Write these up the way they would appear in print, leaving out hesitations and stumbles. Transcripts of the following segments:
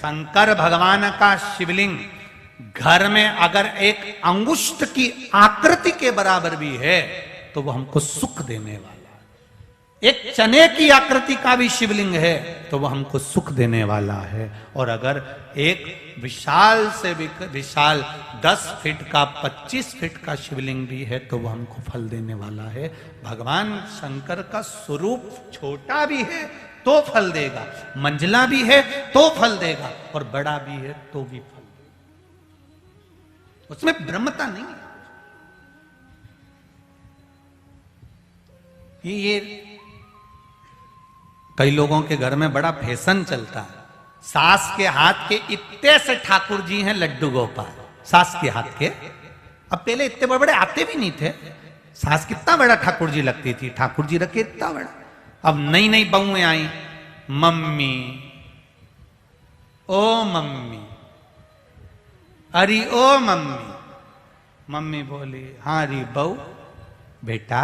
शंकर भगवान का शिवलिंग घर में अगर एक अंगुष्ठ की आकृति के बराबर भी है तो वो हमको सुख देने वाला है। एक चने की आकृति का भी शिवलिंग है तो वो हमको सुख देने वाला है। और अगर एक विशाल से विशाल 10 फीट का 25 फीट का शिवलिंग भी है तो वो हमको फल देने वाला है। भगवान शंकर का स्वरूप छोटा भी है तो फल देगा, मंझला भी है तो फल देगा, और बड़ा भी है तो भी फल देगा। उसमें ब्रह्मता नहीं है। ये कई लोगों के घर में बड़ा फैशन चलता है, सास के हाथ के इतने से ठाकुर जी हैं लड्डू गोपाल, सास के हाथ के। अब पहले इतने बड़े बड़े आते भी नहीं थे, सास कितना बड़ा ठाकुर जी लगती थी, ठाकुर जी रखे इतना बड़ा। अब नई नई बहुएं आई, मम्मी ओ मम्मी, अरे ओ मम्मी। मम्मी बोली हाँ री बहू, बेटा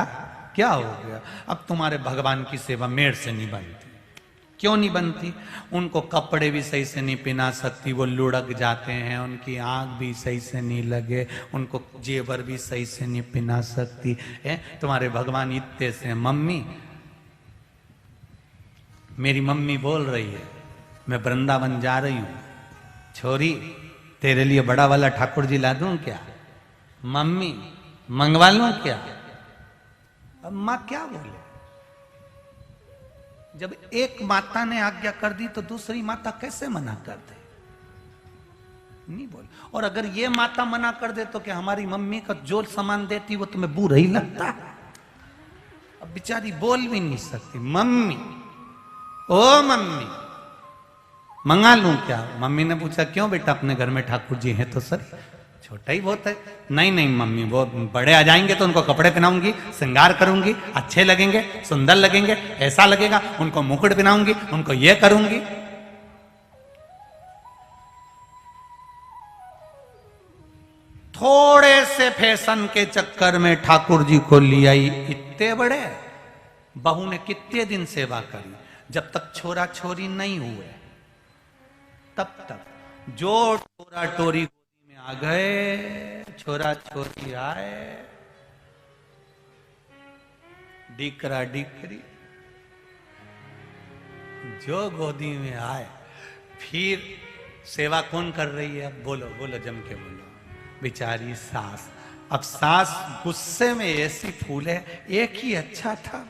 क्या हो गया? अब तुम्हारे भगवान की सेवा मेड़ से नहीं बनती। क्यों नहीं बनती? उनको कपड़े भी सही से नहीं पहना सकती, वो लुढ़क जाते हैं, उनकी आंख भी सही से नहीं लगे, उनको जेवर भी सही से नहीं पहना सकती है। तुम्हारे भगवान इतने से। मम्मी, मेरी मम्मी बोल रही है मैं वृंदावन जा रही हूं, छोरी तेरे लिए बड़ा वाला ठाकुर जी ला दूं क्या? मम्मी मंगवा लूं क्या? अब मां क्या बोले? जब एक माता ने आज्ञा कर दी तो दूसरी माता कैसे मना कर दे? नहीं बोल। और अगर ये माता मना कर दे तो क्या हमारी मम्मी का जो सामान देती वो तुम्हें बुरा ही लगता? अब बेचारी बोल भी नहीं सकती। मम्मी ओ मम्मी मंगा लूं क्या? मम्मी ने पूछा क्यों बेटा, अपने घर में ठाकुर जी हैं तो सर, छोटा ही बहुत है। नहीं नहीं मम्मी, वो बड़े आ जाएंगे तो उनको कपड़े पहनाऊंगी, श्रृंगार करूंगी, अच्छे लगेंगे, सुंदर लगेंगे, ऐसा लगेगा, उनको मुकुट पहनाऊंगी, उनको ये करूंगी। थोड़े से फैशन के चक्कर में ठाकुर जी को लिया ही इतने बड़े। बहू ने कितने दिन सेवा करी? जब तक छोरा छोरी नहीं हुए तब तक। जो छोरा टोरी गोदी में आ गए, छोरा छोरी आए, डीकरा डीकरी जो गोदी में आए, फिर सेवा कौन कर रही है? बोलो बोलो, जम के बोलो। बेचारी सास। अब सास गुस्से में ऐसी फूले, एक ही अच्छा था,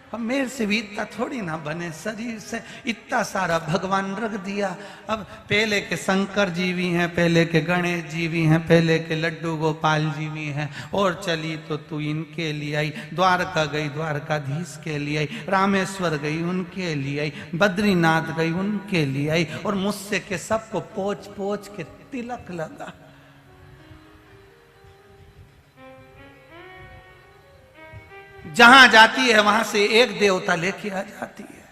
अब मेरे से भी इतना थोड़ी ना बने, शरीर से इतना सारा भगवान रख दिया। अब पहले के शंकर जी भी हैं, पहले के गणेश जी भी हैं, पहले के लड्डू गोपाल जी भी हैं, और चली तो तू इनके लिए आई, द्वारका गई द्वारकाधीश के लिए आई, रामेश्वर गई उनके लिए आई, बद्रीनाथ गई उनके लिए आई, और मुझसे के सबको पोंछ पोंछ के तिलक लगा। जहां जाती है वहां से एक देवता लेके आ जाती है।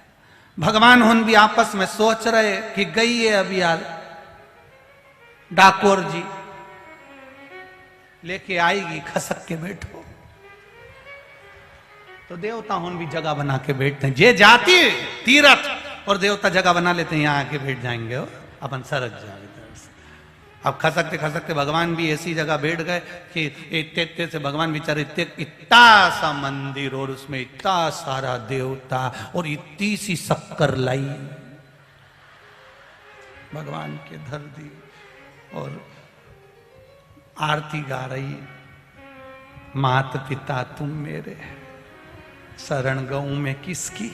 भगवान हुन भी आपस में सोच रहे कि गई है अभी यार डाकोर जी, लेके आएगी, खसक के बैठो। तो देवता हुन भी जगह बना के बैठते हैं। जे जाती तीरथ और देवता जगह बना लेते हैं, यहां आके बैठ जाएंगे, अपन सरक जाएंगे। अब खसकते खसकते भगवान भी ऐसी जगह बैठ गए कि इतने इतने से भगवान बेचारे इतना सा मंदिर और उसमें इतना सारा देवता और इतनी सी शक्कर लाई भगवान के धर दी और आरती गा रही। मात पिता तुम मेरे, शरण गऊ में किसकी।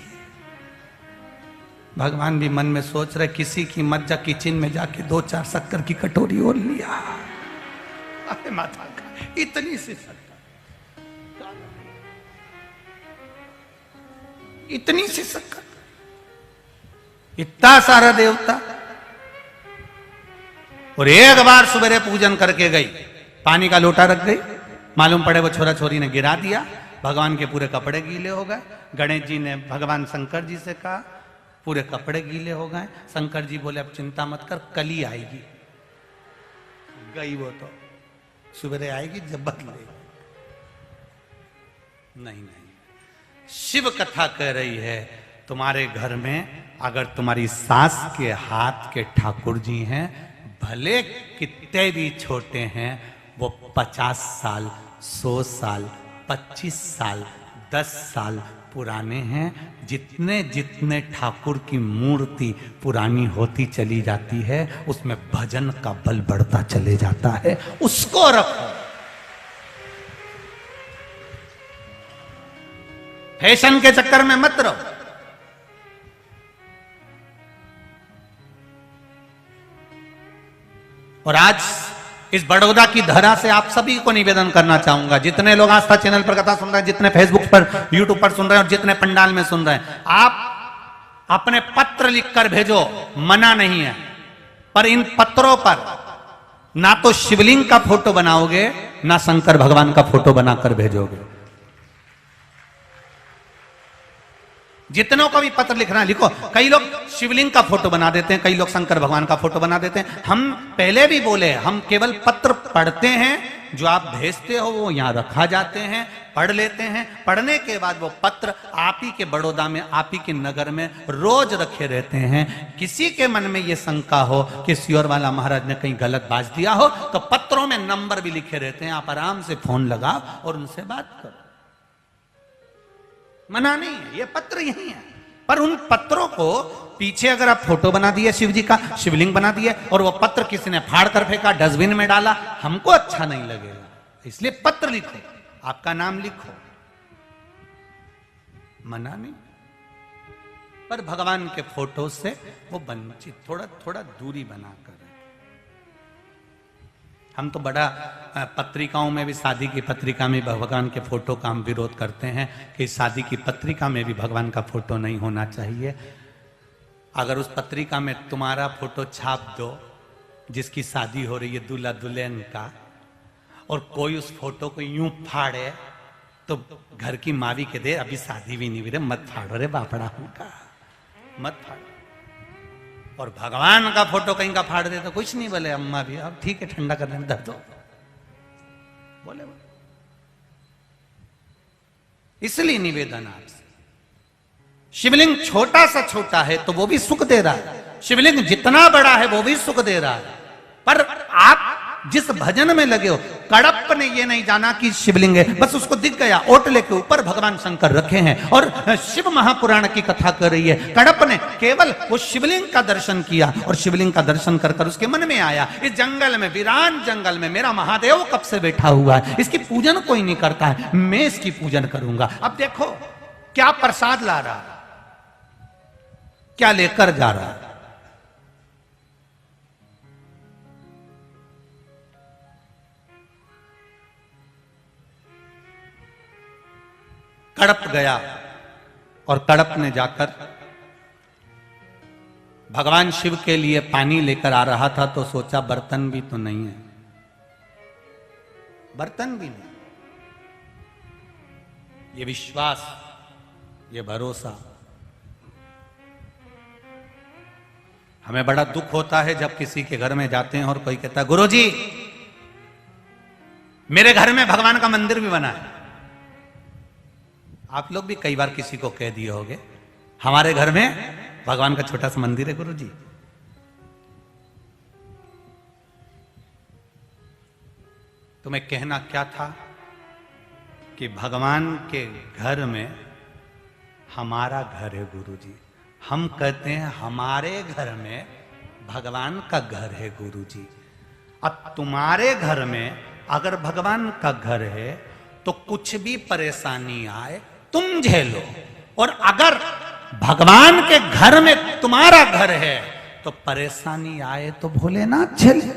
भगवान भी मन में सोच रहे किसी की मत जा, किचन में जाके 2-4 शक्कर की कटोरी और लिया। अरे माता का इतनी सी शक्कर, इतनी सी शक्कर, इतना सारा देवता। और एक बार सुबह पूजन करके गई, पानी का लोटा रख गई, मालूम पड़े वो छोरा छोरी ने गिरा दिया, भगवान के पूरे कपड़े गीले हो गए। गणेश जी ने भगवान शंकर जी से कहा पूरे कपड़े गीले हो गए। शंकर जी बोले अब चिंता मत कर, कल ही आएगी। गई वो तो सुबह आएगी जब बदलेगी। नहीं नहीं, शिव कथा कह रही है तुम्हारे घर में अगर तुम्हारी सास के हाथ के ठाकुर जी हैं, भले कितने भी छोटे हैं, वो 50 साल 100 साल 25 साल 10 साल पुराने हैं। जितने जितने ठाकुर की मूर्ति पुरानी होती चली जाती है, उसमें भजन का बल बढ़ता चले जाता है। उसको रखो, फैशन के चक्कर में मत रहो। और आज इस बड़ौदा की धरा से आप सभी को निवेदन करना चाहूंगा, जितने लोग आस्था चैनल पर कथा सुन रहे हैं, जितने फेसबुक पर यूट्यूब पर सुन रहे हैं और जितने पंडाल में सुन रहे हैं, आप अपने पत्र लिखकर भेजो, मना नहीं है, पर इन पत्रों पर ना तो शिवलिंग का फोटो बनाओगे, ना शंकर भगवान का फोटो बनाकर भेजोगे। जितनों को भी पत्र लिखना है लिखो। कई लोग शिवलिंग का फोटो बना देते हैं, कई लोग शंकर भगवान का फोटो बना देते हैं। हम पहले भी बोले, हम केवल पत्र पढ़ते हैं, जो आप भेजते हो वो यहां रखा जाते हैं, पढ़ लेते हैं। पढ़ने के बाद वो पत्र आप ही के बड़ौदा में, आप ही के नगर में रोज रखे रहते हैं। किसी के मन में ये शंका हो कि सियोरवाला महाराज ने कहीं गलत बाज दिया हो, तो पत्रों में नंबर भी लिखे रहते हैं, आप आराम से फोन लगाओ और उनसे बात करो। मना नहीं है, ये पत्र यही है। पर उन पत्रों को पीछे अगर आप फोटो बना दिए शिव जी का, शिवलिंग बना दिए, और वो पत्र किसी ने फाड़ कर फेंका, डस्टबिन में डाला, हमको अच्छा नहीं लगेगा। इसलिए पत्र लिखो, आपका नाम लिखो, मना नहीं। पर भगवान के फोटो से वो वंचित, थोड़ा थोड़ा दूरी बनाकर। हम तो बड़ा पत्रिकाओं में भी, शादी की पत्रिका में भगवान के फोटो का हम विरोध करते हैं कि शादी की पत्रिका में भी भगवान का फोटो नहीं होना चाहिए। अगर उस पत्रिका में तुम्हारा फोटो छाप दो, जिसकी शादी हो रही है दूल्हा दुल्हन का, और कोई उस फोटो को यूं फाड़े, तो घर की मावी के दे, अभी शादी भी नहीं हुई रे, मत फाड़ो रे बापड़ा उनका, मत फाड़ो। और भगवान का फोटो कहीं का फाड़ दे तो कुछ नहीं बोले अम्मा भी, अब ठीक है ठंडा करने में दर्द हो, बोले। इसलिए निवेदन आपसे, शिवलिंग छोटा सा छोटा है तो वो भी सुख दे रहा है, शिवलिंग जितना बड़ा है वो भी सुख दे रहा है। पर आप जिस भजन में लगे हो, कड़प ने ये नहीं जाना कि शिवलिंग है, बस उसको दिख गया ओटले के ऊपर भगवान शंकर रखे हैं और शिव महापुराण की कथा कर रही है। कड़प ने केवल वो शिवलिंग का दर्शन किया और शिवलिंग का दर्शन कर कर उसके मन में आया, इस जंगल में, वीरान जंगल में मेरा महादेव कब से बैठा हुआ है, इसकी पूजन कोई नहीं करता है, मैं इसकी पूजन करूंगा। अब देखो क्या प्रसाद ला रहा, क्या लेकर जा रहा है। कड़प गया और कड़प ने जाकर भगवान शिव के लिए पानी लेकर आ रहा था, तो सोचा बर्तन भी तो नहीं है, बर्तन भी नहीं। ये विश्वास, ये भरोसा, हमें बड़ा दुख होता है जब किसी के घर में जाते हैं और कोई कहता है गुरुजी मेरे घर में भगवान का मंदिर भी बना है। आप लोग भी कई बार किसी को कह दिए होंगे हमारे घर में भगवान का छोटा सा मंदिर है गुरुजी। तुम्हें कहना क्या था कि भगवान के घर में हमारा घर है गुरुजी। हम कहते हैं हमारे घर में भगवान का घर है गुरुजी। अब तुम्हारे घर में अगर भगवान का घर है तो कुछ भी परेशानी आए तुम झेलो, और अगर भगवान के घर में तुम्हारा घर है तो परेशानी आए तो भोलेनाथ झेले।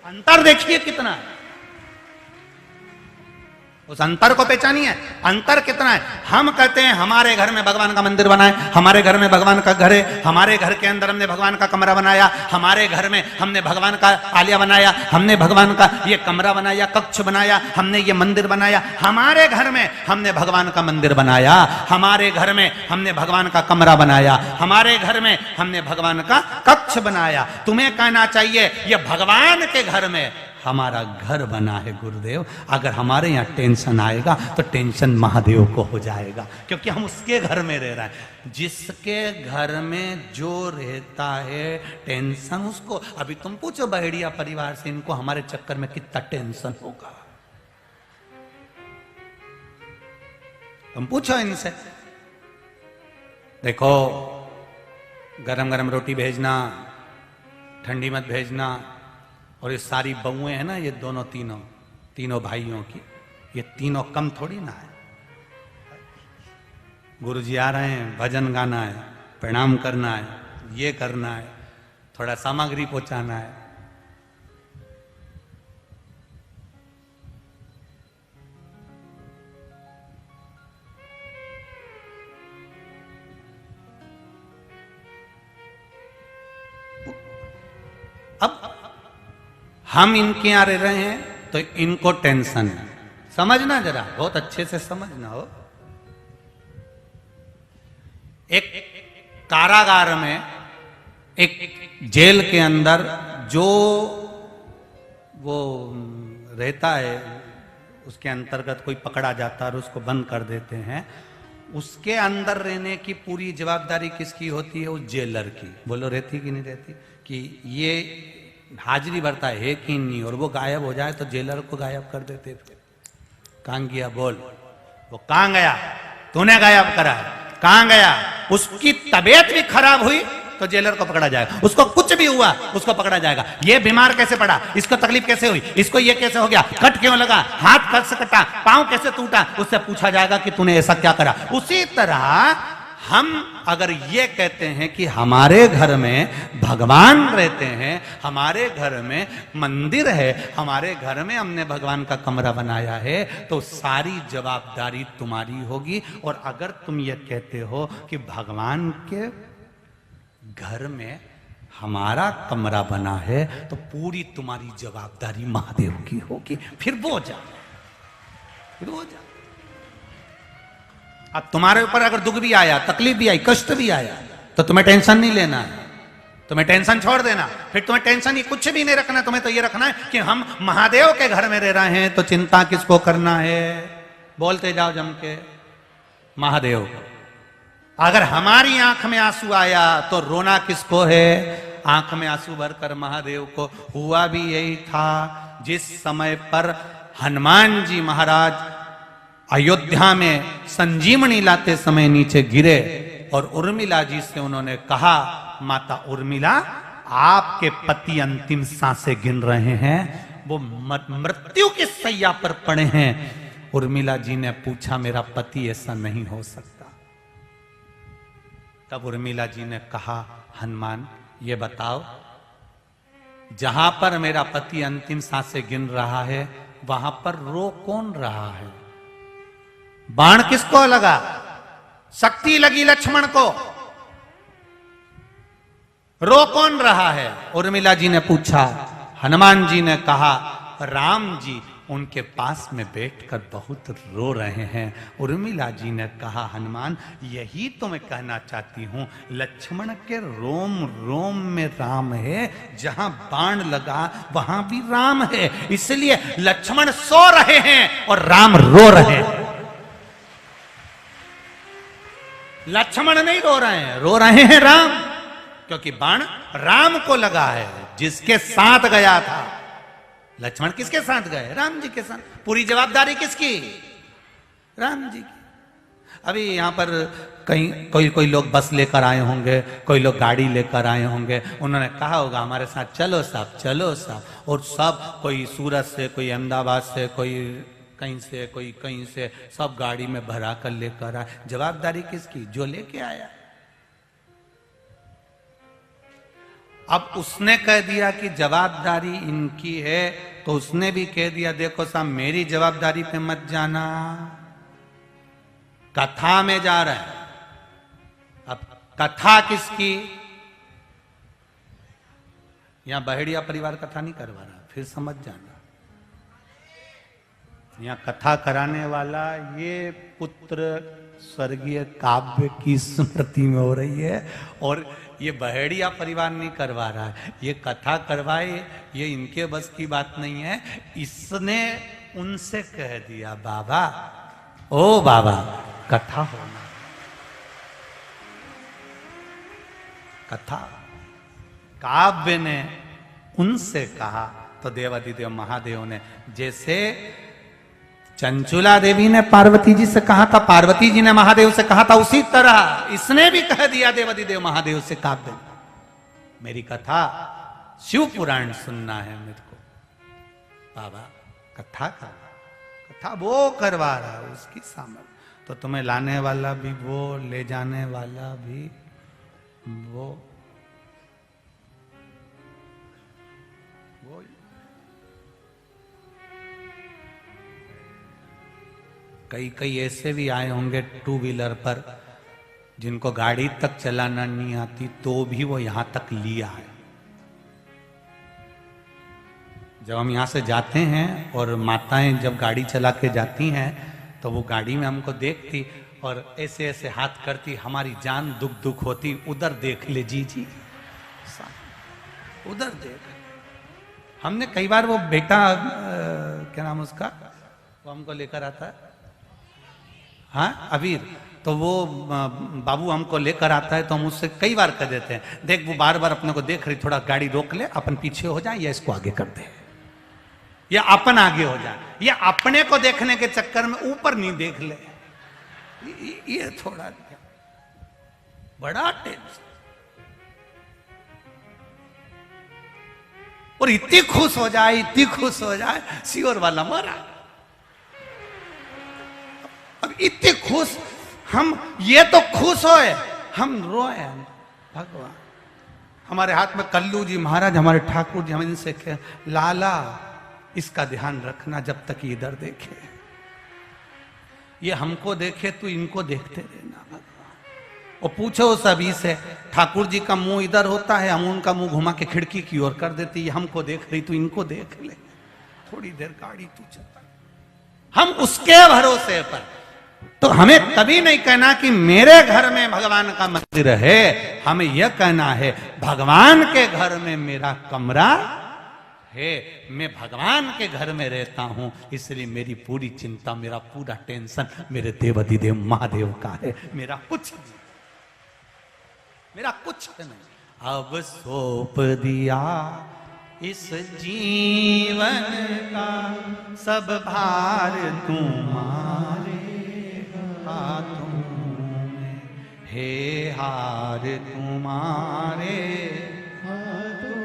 अंतर देखिए कितना है, उस अंतर को पहचानिए, अंतर कितना है। हम कहते हैं हमारे घर में भगवान का मंदिर बनाए, हमारे घर में भगवान का घर है, हमारे घर के अंदर हमने भगवान का कमरा बनाया, हमारे घर में हमने भगवान का आलिया बनाया, हमने भगवान का ये कमरा बनाया, कक्ष बनाया, हमने ये मंदिर बनाया, हमारे घर में हमने भगवान का मंदिर बनाया, हमारे घर में हमने भगवान का कमरा बनाया, हमारे घर में हमने भगवान का कक्ष बनाया। तुम्हें कहना चाहिए ये भगवान के घर में हमारा घर बना है गुरुदेव, अगर हमारे यहाँ टेंशन आएगा तो टेंशन महादेव को हो जाएगा, क्योंकि हम उसके घर में रह रहे हैं। जिसके घर में जो रहता है टेंशन उसको। अभी तुम पूछो बहेड़िया परिवार से, इनको हमारे चक्कर में कितना टेंशन होगा, तुम पूछो इनसे। देखो, गरम गरम रोटी भेजना, ठंडी मत भेजना। और ये सारी बहुएं हैं ना, ये दोनों तीनों भाइयों की, ये तीनों कम थोड़ी ना है। गुरुजी आ रहे हैं, भजन गाना है, प्रणाम करना है, ये करना है, थोड़ा सामग्री पहुंचाना है। अब हम इनके यहां रह रहे हैं तो इनको टेंशन है। समझना जरा, बहुत अच्छे से समझना हो। एक कारागार में, एक जेल के अंदर जो वो रहता है, उसके अंतर्गत कोई पकड़ा जाता है और उसको बंद कर देते हैं। उसके अंदर रहने की पूरी जवाबदारी किसकी होती है? उस जेलर की। बोलो, रहती कि नहीं रहती? कि ये हाजिरी भरता है कि नहीं, और वो गायब हो जाए तो जेलर को गायब कर देते। फिर कहां गया? बोल, वो कहां गया? तूने गायब करा है, कहां गया? उसकी तबीयत भी खराब हुई तो जेलर को पकड़ा जाएगा। उसको कुछ भी हुआ उसको पकड़ा जाएगा। ये बीमार कैसे पड़ा, इसको तकलीफ कैसे हुई, इसको ये कैसे हो गया, कट क्यों लगा, हाथ कैसे कटा, पांव कैसे टूटा, उससे पूछा जाएगा कि तूने ऐसा क्या करा। उसी तरह हम अगर ये कहते हैं कि हमारे घर में भगवान रहते हैं, हमारे घर में मंदिर है, हमारे घर में हमने भगवान का कमरा बनाया है, तो सारी जवाबदारी तुम्हारी होगी। और अगर तुम ये कहते हो कि भगवान के घर में हमारा कमरा बना है, तो पूरी तुम्हारी जवाबदारी महादेव की होगी। फिर वो जा। अब तुम्हारे ऊपर अगर दुख भी आया, तकलीफ भी आई, कष्ट भी आया, तो तुम्हें टेंशन नहीं लेना है, तुम्हें टेंशन छोड़ देना। फिर तुम्हें टेंशन ही कुछ भी नहीं रखना। तुम्हें तो ये रखना है कि हम महादेव के घर में रह रहे हैं, तो चिंता किसको करना है? बोलते जाओ जम के, महादेव। अगर हमारी आंख में आंसू आया तो रोना किसको है? आंख में आंसू भरकर महादेव को। हुआ भी यही था जिस समय पर हनुमान जी महाराज अयोध्या में संजीवनी लाते समय नीचे गिरे और उर्मिला जी से उन्होंने कहा, माता उर्मिला, आपके पति अंतिम सांसें गिन रहे हैं, वो मृत्यु की सैया पर पड़े हैं। उर्मिला जी ने पूछा, मेरा पति ऐसा नहीं हो सकता। तब उर्मिला जी ने कहा, हनुमान ये बताओ, जहां पर मेरा पति अंतिम सांसें गिन रहा है वहां पर रो कौन रहा है? बाण किसको लगा? शक्ति लगी लक्ष्मण को, रो कौन रहा है? उर्मिला जी ने पूछा। हनुमान जी ने कहा, राम जी उनके पास में बैठकर बहुत रो रहे हैं। उर्मिला जी ने कहा, हनुमान यही तो मैं कहना चाहती हूं, लक्ष्मण के रोम रोम में राम है, जहां बाण लगा वहां भी राम है। इसलिए लक्ष्मण सो रहे हैं और राम रो रहे हैं। लक्ष्मण नहीं रो रहे हैं, रो रहे हैं राम, क्योंकि बाण राम को लगा है, जिसके साथ गया था। लक्ष्मण किसके साथ गए? राम जी के साथ। पूरी जवाबदारी किसकी? राम जी की। अभी यहां पर कहीं कोई लोग बस लेकर आए होंगे, कोई लोग गाड़ी लेकर आए होंगे, उन्होंने कहा होगा हमारे साथ चलो साहब, चलो साहब। और सब, कोई सूरत से, कोई अहमदाबाद से, कोई कहीं से, कोई कहीं से, सब गाड़ी में भरा कर लेकर आए। जवाबदारी किसकी? जो लेके आया। अब उसने कह दिया कि जवाबदारी इनकी है, तो उसने भी कह दिया, देखो साहब मेरी जवाबदारी पे मत जाना, कथा में जा रहा है। अब कथा किसकी? यहां बहेड़िया परिवार कथा नहीं करवा रहा, फिर समझ जाना। यहां कथा कराने वाला ये पुत्र स्वर्गीय काव्य की स्मृति में हो रही है, और ये बहेड़िया परिवार नहीं करवा रहा है, ये कथा करवाए, ये इनके बस की बात नहीं है। इसने उनसे कह दिया बाबा, ओ बाबा कथा होना, कथा। काव्य ने उनसे कहा तो देवादिदेव महादेव ने, जैसे चंचुला देवी ने पार्वती जी से कहा था, पार्वती जी ने महादेव से कहा था, उसी तरह इसने भी कह दिया देवादिदेव महादेव से, काव्य मेरी कथा शिव पुराण सुनना है मेरे को। बाबा कथा का, कथा वो करवा रहा है, उसकी सामर्थ्य तो तुम्हें लाने वाला भी वो, ले जाने वाला भी वो। कई ऐसे भी आए होंगे टू व्हीलर पर जिनको गाड़ी तक चलाना नहीं आती, तो भी वो यहां तक लिया है। जब हम यहां से जाते हैं और माताएं जब गाड़ी चला के जाती हैं तो वो गाड़ी में हमको देखती और ऐसे ऐसे हाथ करती, हमारी जान दुख दुख होती, उधर देख ले जी जी, उधर देख। हमने कई बार वो बेटा क्या नाम उसका, वो हमको लेकर आता है, हाँ अबीर, तो वो बाबू हमको लेकर आता है तो हम उससे कई बार कह देते हैं, देख वो बार बार अपने को देख रही, थोड़ा गाड़ी रोक ले, अपन पीछे हो जाए या इसको आगे कर दे, या अपन आगे हो जाए, या अपने को देखने के चक्कर में ऊपर नहीं देख ले। ये थोड़ा बड़ा टेंशन। और इतनी खुश हो जाए, इतनी खुश हो जाए, सियोर वाला मरा। अब इतने खुश हम, ये तो खुश होए, हम रोए। भगवान हमारे हाथ में कल्लू जी महाराज, हमारे ठाकुर जी, हम इनसे कह, लाला इसका ध्यान रखना जब तक इधर देखे, ये हमको देखे तो इनको देखते रहना भगवान। और पूछो सभी से, ठाकुर जी का मुंह इधर होता है, हम उनका मुंह घुमा के खिड़की की ओर कर देती, ये हमको देख रही तो इनको देख ले, थोड़ी देर गाड़ी तू चला। हम उसके भरोसे पर, तो हमें कभी नहीं कहना कि मेरे घर में भगवान का मंदिर है, हमें यह कहना है भगवान के घर में मेरा कमरा है, मैं भगवान के घर में रहता हूं, इसलिए मेरी पूरी चिंता, मेरा पूरा टेंशन मेरे देवादिदेव महादेव का है, मेरा कुछ नहीं, मेरा कुछ नहीं। अब सौंप दिया इस जीवन का सब भार तुम्हारे हाथों में, हे हार तुम्हारे हाथों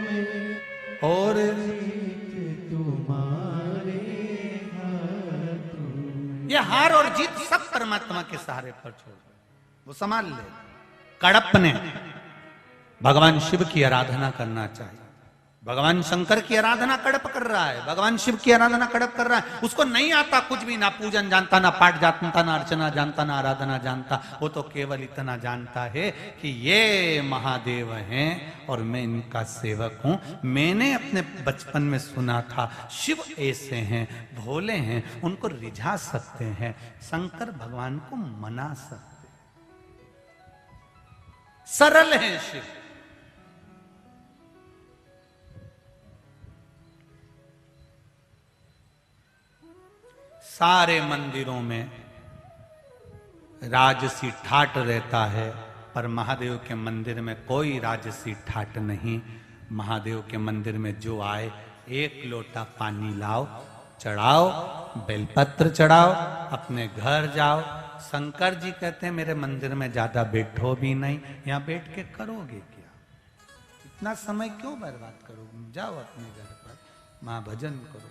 में, और जीत तुम्हारे हाथों में। ये हार और जीत सब परमात्मा के सहारे पर छोड़, वो संभाल ले। कड़प ने भगवान शिव की आराधना करना चाहिए, भगवान शंकर की आराधना कड़प कर रहा है, भगवान शिव की आराधना कड़प कर रहा है। उसको नहीं आता कुछ भी, ना पूजन जानता, ना पाठ जानता, ना अर्चना जानता, ना आराधना जानता। वो तो केवल इतना जानता है कि ये महादेव हैं और मैं इनका सेवक हूं। मैंने अपने बचपन में सुना था शिव ऐसे हैं, भोले हैं, उनको रिझा सकते हैं, शंकर भगवान को मना सकते, सरल है शिव। सारे मंदिरों में राजसी ठाट रहता है, पर महादेव के मंदिर में कोई राजसी ठाट नहीं। महादेव के मंदिर में जो आए, एक लोटा पानी लाओ, चढ़ाओ, बेलपत्र चढ़ाओ, अपने घर जाओ। शंकर जी कहते हैं मेरे मंदिर में ज्यादा बैठो भी नहीं, यहां बैठ के करोगे क्या, इतना समय क्यों बर्बाद करोगे, जाओ अपने घर पर महाभजन करो।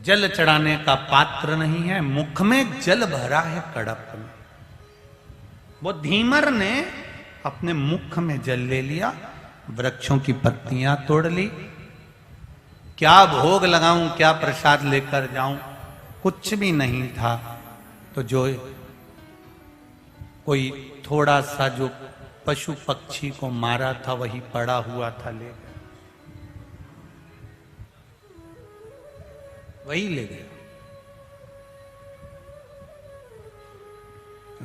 जल चढ़ाने का पात्र नहीं है, मुख में जल भरा है कड़प में। वो धीमर ने अपने मुख में जल ले लिया, वृक्षों की पत्तियां तोड़ ली। क्या भोग लगाऊं, क्या प्रसाद लेकर जाऊं, कुछ भी नहीं था। तो जो कोई थोड़ा सा जो पशु पक्षी को मारा था वही पड़ा हुआ था, ले गया। वही ले गया।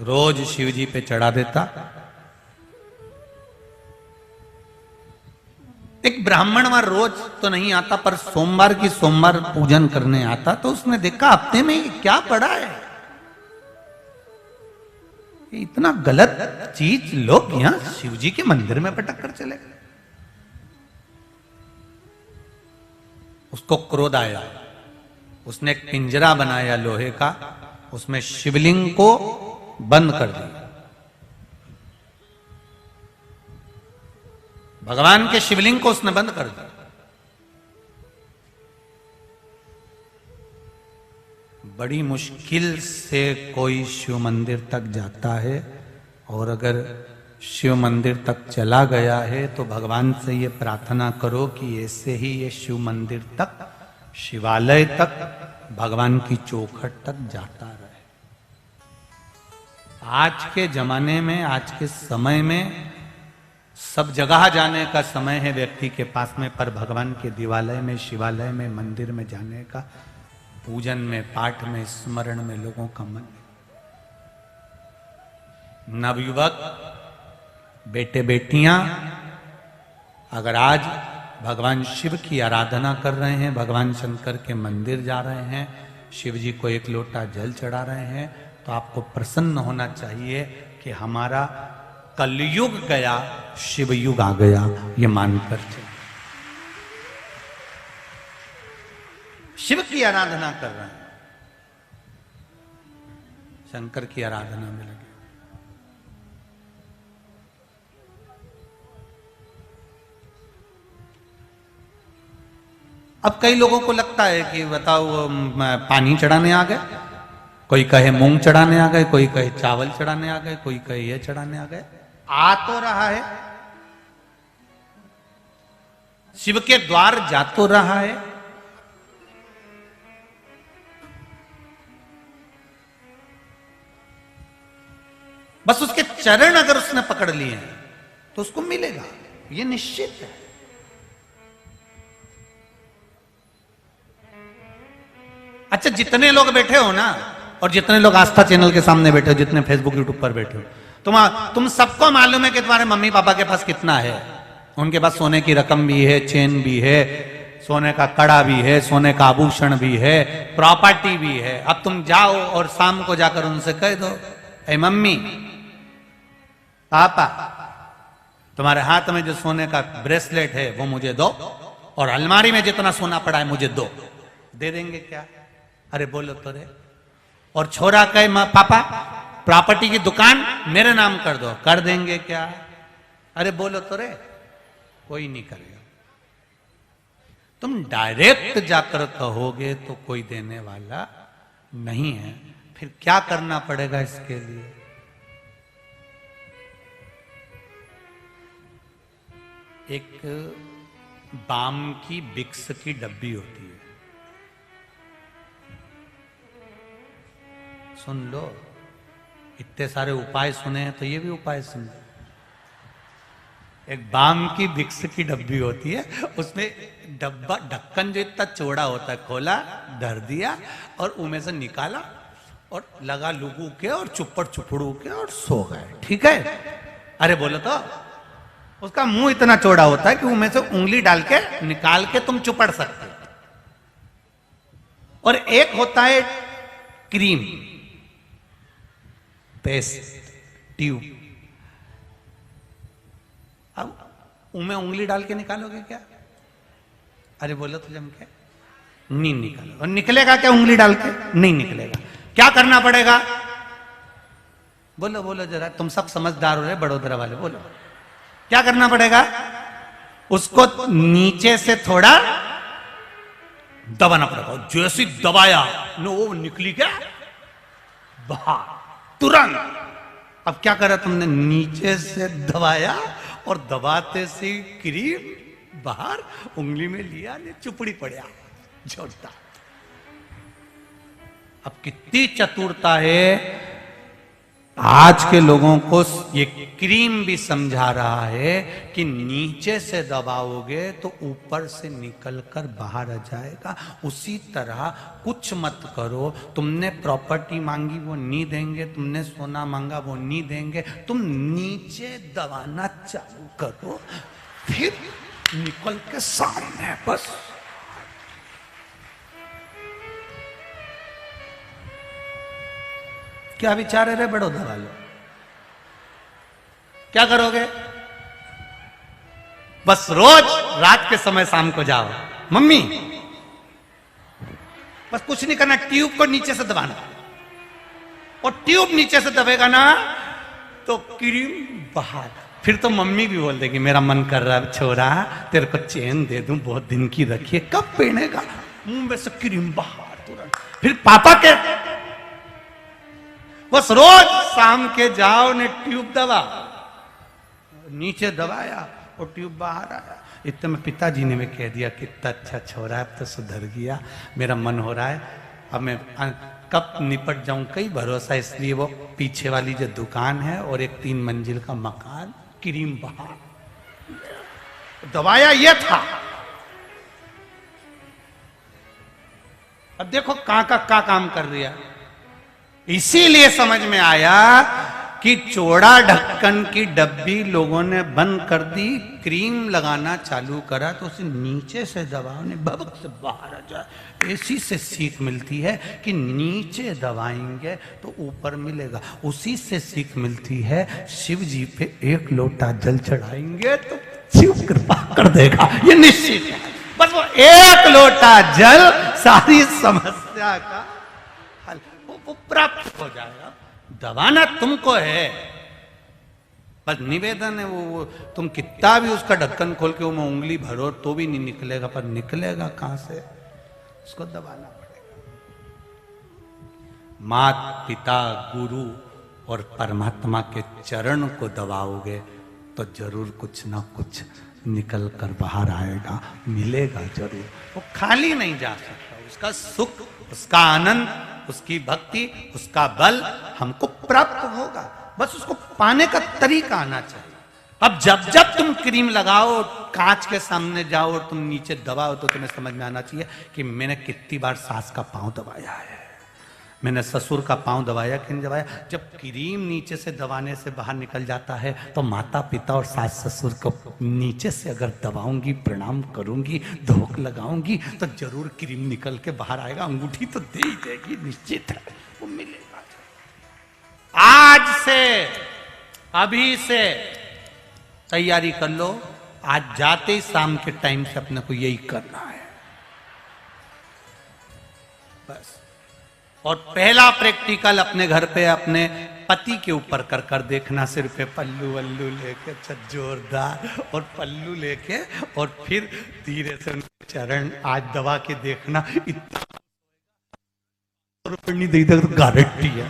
रोज शिव जी पे चढ़ा देता। एक ब्राह्मण वहां रोज तो नहीं आता, पर सोमवार की सोमवार पूजन करने आता, तो उसने देखा हफ्ते में ये क्या पड़ा है, ये इतना गलत चीज लोग यहां शिव जी के मंदिर में पटक कर चले गए। उसको क्रोध आया, उसने एक पिंजरा बनाया लोहे का, उसमें शिवलिंग को बंद कर दिया। भगवान के शिवलिंग को उसने बंद कर दिया। बड़ी मुश्किल से कोई शिव मंदिर तक जाता है, और अगर शिव मंदिर तक चला गया है तो भगवान से ये प्रार्थना करो कि ऐसे ही ये शिव मंदिर तक, शिवालय तक, भगवान की चौखट तक जाता रहे। आज के जमाने में, आज के समय में सब जगह जाने का समय है व्यक्ति के पास में, पर भगवान के दिवालय में, शिवालय में, मंदिर में जाने का, पूजन में, पाठ में, स्मरण में लोगों का मन। नवयुवक बेटे बेटियां अगर आज भगवान शिव की आराधना कर रहे हैं, भगवान शंकर के मंदिर जा रहे हैं, शिव जी को एक लोटा जल चढ़ा रहे हैं, तो आपको प्रसन्न होना चाहिए कि हमारा कलयुग गया, शिव युग आ गया, ये मानकर चलिए। शिव की आराधना कर रहे हैं, शंकर की आराधना में लगे। अब कई लोगों को लगता है कि बताओ पानी चढ़ाने आ गए, कोई कहे मूंग चढ़ाने आ गए, कोई कहे चावल चढ़ाने आ गए, कोई कहे ये चढ़ाने आ गए। आ तो रहा है, शिव के द्वार जा तो रहा है, बस उसके चरण अगर उसने पकड़ लिए हैं तो उसको मिलेगा, ये निश्चित है। अच्छा, जितने लोग बैठे हो ना, और जितने लोग आस्था चैनल के सामने बैठे हो, जितने फेसबुक यूट्यूब पर बैठे हो, तुम सबको मालूम है कि तुम्हारे मम्मी पापा के पास कितना है। उनके पास सोने की रकम भी है, चेन भी है, सोने का कड़ा भी है, सोने का आभूषण भी है, प्रॉपर्टी भी है। अब तुम जाओ और शाम को जाकर उनसे कह दो, ए मम्मी पापा, तुम्हारे हाथ में जो सोने का ब्रेसलेट है वो मुझे दो, और अलमारी में जितना सोना पड़ा है मुझे दो। दे देंगे क्या? अरे बोलो तो रे। और छोरा कहे पापा प्रॉपर्टी की दुकान मेरे नाम कर दो, कर देंगे क्या? अरे बोलो तो रे। कोई नहीं करेगा। तुम डायरेक्ट जाकर कहोगे तो कोई देने वाला नहीं है। फिर क्या करना पड़ेगा इसके लिए? एक बाम की विक्स की डब्बी होती है, सुन लो। इतने सारे उपाय सुने हैं तो ये भी उपाय सुन लो। एक बाम की विक्स की डब्बी होती है, उसमें डब्बा ढक्कन जो इतना चौड़ा होता है, खोला, धर दिया और उनमें से निकाला और लगा लुगू के और चुप्पड़ चुपड़ू के और सो गए। ठीक है? अरे बोलो तो। उसका मुंह इतना चौड़ा होता है कि उनमें से उंगली डाल के निकाल के तुम चुपड़ सकते हो। और एक होता है क्रीम पेस्ट ट्यूब। अब उनमें उंगली डाल के निकालोगे क्या? अरे बोलो तो जम के नहीं निकालो। और निकलेगा क्या उंगली डाल के? नहीं निकलेगा। क्या करना पड़ेगा? बोलो बोलो जरा, तुम सब समझदार हो रहे बड़ोदरा वाले, बोलो क्या करना पड़ेगा? उसको नीचे से थोड़ा दबाना पड़ेगा। जैसे दबाया नो, वो निकली क्या बाहर तुरंत। अब क्या करा तुमने? नीचे से दबाया और दबाते से क्रीम बाहर उंगली में लिया, ने चुपड़ी पड़ा जोड़ता। अब कितनी चतुरता है आज के लोगों को ये क्रीम भी समझा रहा है कि नीचे से दबाओगे तो ऊपर से निकलकर बाहर आ जाएगा। उसी तरह कुछ मत करो। तुमने प्रॉपर्टी मांगी वो नहीं देंगे, तुमने सोना मांगा वो नहीं देंगे। तुम नीचे दबाना चालू करो, फिर निकल के सामने। बस क्या विचार है रे बड़ौदा वालों? क्या करोगे? बस रोज रात के समय शाम को जाओ, मम्मी बस कुछ नहीं करना, ट्यूब को नीचे से दबाना, और ट्यूब नीचे से दबेगा ना तो क्रीम बाहर। फिर तो मम्मी भी बोल देगी मेरा मन कर रहा है छोरा तेरे को चेन दे दूं, बहुत दिन की रखी है, कब पहनेगा? मुंह में से क्रीम बाहर तुरंत। फिर पापा के बस रोज शाम के जाओ ने ट्यूब दबा, नीचे दबाया और ट्यूब बाहर आया। इतने में पिताजी ने भी कह दिया कितना अच्छा छोरा है, अब तो सुधर गया, मेरा मन हो रहा है अब मैं कब निपट जाऊं, कई भरोसा। इसलिए वो पीछे वाली जो दुकान है और एक 3 मंजिल का मकान, क्रीम बाहर दबाया ये था। अब देखो कहां का काम कर दिया। इसीलिए समझ में आया कि चौड़ा ढक्कन की डब्बी लोगों ने बंद कर दी, क्रीम लगाना चालू करा तो उसे नीचे से दबाव ने भबक से बाहर आ जाए। इसी से सीख मिलती है कि नीचे दबाएंगे तो ऊपर मिलेगा। उसी से सीख मिलती है शिव जी पे 1 लोटा जल चढ़ाएंगे तो शिव कृपा कर देगा, ये निश्चित है। बस वो 1 लोटा जल सारी समस्या का हल वो प्राप्त हो जाएगा। दबाना तुमको है, बस निवेदन है। वो तुम कितना भी उसका ढक्कन खोल के वो उंगली भरो तो भी नहीं निकलेगा, पर निकलेगा कहां से? उसको दबाना पड़ेगा। मात पिता गुरु और परमात्मा के चरण को दबाओगे तो जरूर कुछ ना कुछ निकल कर बाहर आएगा, मिलेगा जरूर। वो खाली नहीं जा सकता। उसका सुख, उसका आनंद, उसकी भक्ति, उसका बल हमको प्राप्त होगा। बस उसको पाने का तरीका आना चाहिए। अब जब जब तुम क्रीम लगाओ, कांच के सामने जाओ और तुम नीचे दबाओ तो तुम्हें समझ में आना चाहिए कि मैंने कितनी बार सास का पांव दबाया है, मैंने ससुर का पांव दबाया कि नहीं दबाया। जब क्रीम नीचे से दबाने से बाहर निकल जाता है तो माता पिता और सास ससुर को नीचे से अगर दबाऊंगी, प्रणाम करूंगी, धोख लगाऊंगी तो जरूर क्रीम निकल के बाहर आएगा। अंगूठी तो दे ही देगी, निश्चित है वो मिलेगा। आज से, अभी से तैयारी कर लो। आज जाते ही शाम के टाइम से अपने को यही करना है बस। और पहला प्रैक्टिकल अपने घर पे अपने पति के ऊपर कर कर देखना। सिर पे पल्लू वल्लू लेके, अच्छा जोरदार, और पल्लू लेके, और फिर धीरे से उनके चरण आज दबा के देखना। इतना रुपये नहीं देता तो गारंटी है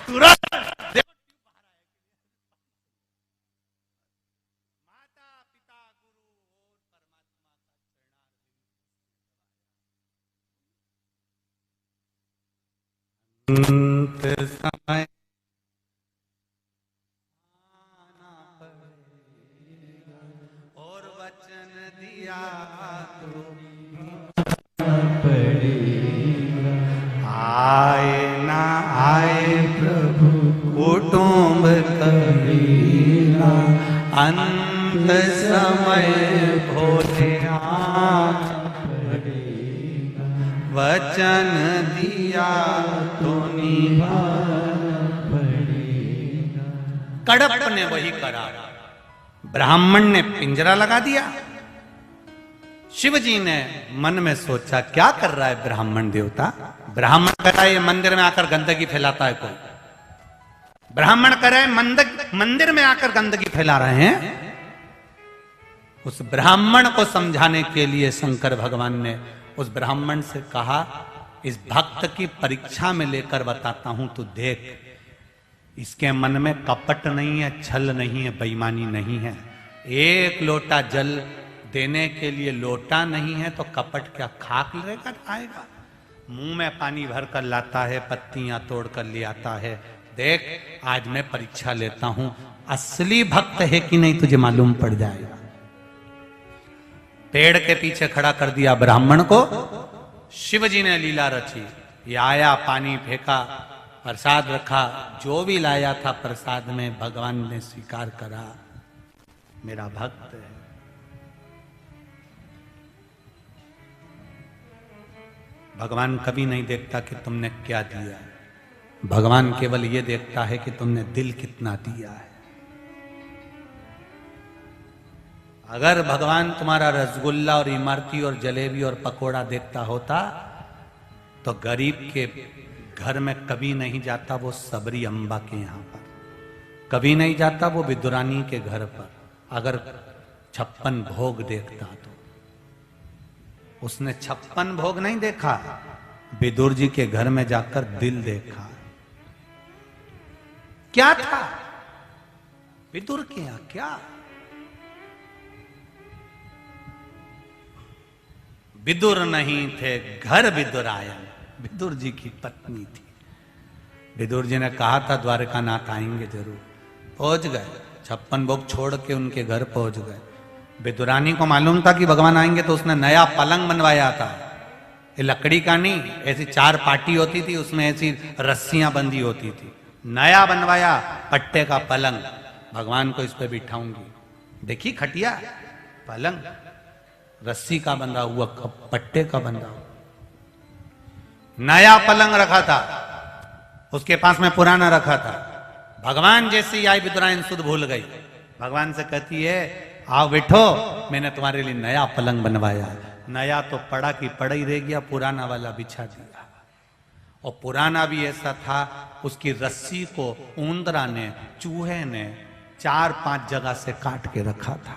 तुरंत समय और वचन दिया तो पड़ेगा। आए ना आए प्रभु कुटुंब कबीरा, अंत समय भोले वचन दिया तो निभाना पड़ेगा। कड़प ने वही करा। ब्राह्मण ने पिंजरा लगा दिया। शिव जी ने मन में सोचा क्या कर रहा है ब्राह्मण देवता? ब्राह्मण कर रहा है ये मंदिर में आकर गंदगी फैलाता है कोई। ब्राह्मण कर रहे हैं मंदिर में आकर गंदगी फैला रहे हैं। उस ब्राह्मण को समझाने के लिए शंकर भगवान ने उस ब्राह्मण से कहा, इस भक्त की परीक्षा में लेकर बताता हूं, तू देख, इसके मन में कपट नहीं है, छल नहीं है, बेईमानी नहीं है। 1 लोटा जल देने के लिए लोटा नहीं है तो कपट क्या खाक लेकर आएगा? मुंह में पानी भर कर लाता है, पत्तियां तोड़ कर ले आता है, देख आज मैं परीक्षा लेता हूं, असली भक्त है कि नहीं तुझे मालूम पड़ जाएगा। पेड़ के पीछे खड़ा कर दिया ब्राह्मण को, शिव जी ने लीला रची। ये आया, पानी फेंका, प्रसाद रखा, जो भी लाया था प्रसाद में भगवान ने स्वीकार करा, मेरा भक्त है। भगवान कभी नहीं देखता कि तुमने क्या दिया, भगवान केवल ये देखता है कि तुमने दिल कितना दिया है। अगर भगवान तुम्हारा रसगुल्ला और इमरती और जलेबी और पकोड़ा देखता होता तो गरीब के घर में कभी नहीं जाता वो सबरी अम्बा के यहां पर, कभी नहीं जाता वो विदुरानी के घर पर। अगर 56 भोग देखता तो उसने 56 भोग नहीं देखा, विदुर जी के घर में जाकर दिल देखा। क्या था विदुर के यहां, क्या विदुर नहीं थे, घर विदुरायन, विदुर जी की पत्नी थी। विदुर जी ने कहा था द्वारका नाथ आएंगे जरूर, पहुंच गए, 56 भोग छोड़ के उनके घर पहुंच गए। विदुरानी को मालूम था कि भगवान आएंगे तो उसने नया पलंग बनवाया था, ये लकड़ी का नहीं, ऐसी 4 पाटी होती थी, उसमें ऐसी रस्सियां बंधी होती थी, नया बनवाया पट्टे का पलंग। भगवान को इस पे बिठाऊंगी, देखी खटिया पलंग, रस्सी का बंधा हुआ, पट्टे का बंधा हुआ, नया पलंग रखा था, उसके पास में पुराना रखा था। भगवान जैसी आई विदुरायन सुध भूल गई, भगवान से कहती है आओ बैठो, मैंने तुम्हारे लिए नया पलंग बनवाया। नया तो पड़ा की पड़ा ही रह गया, पुराना वाला बिछा दिया, और पुराना भी ऐसा था उसकी रस्सी को ऊंदरा ने, चूहे ने 4-5 जगह से काट के रखा था।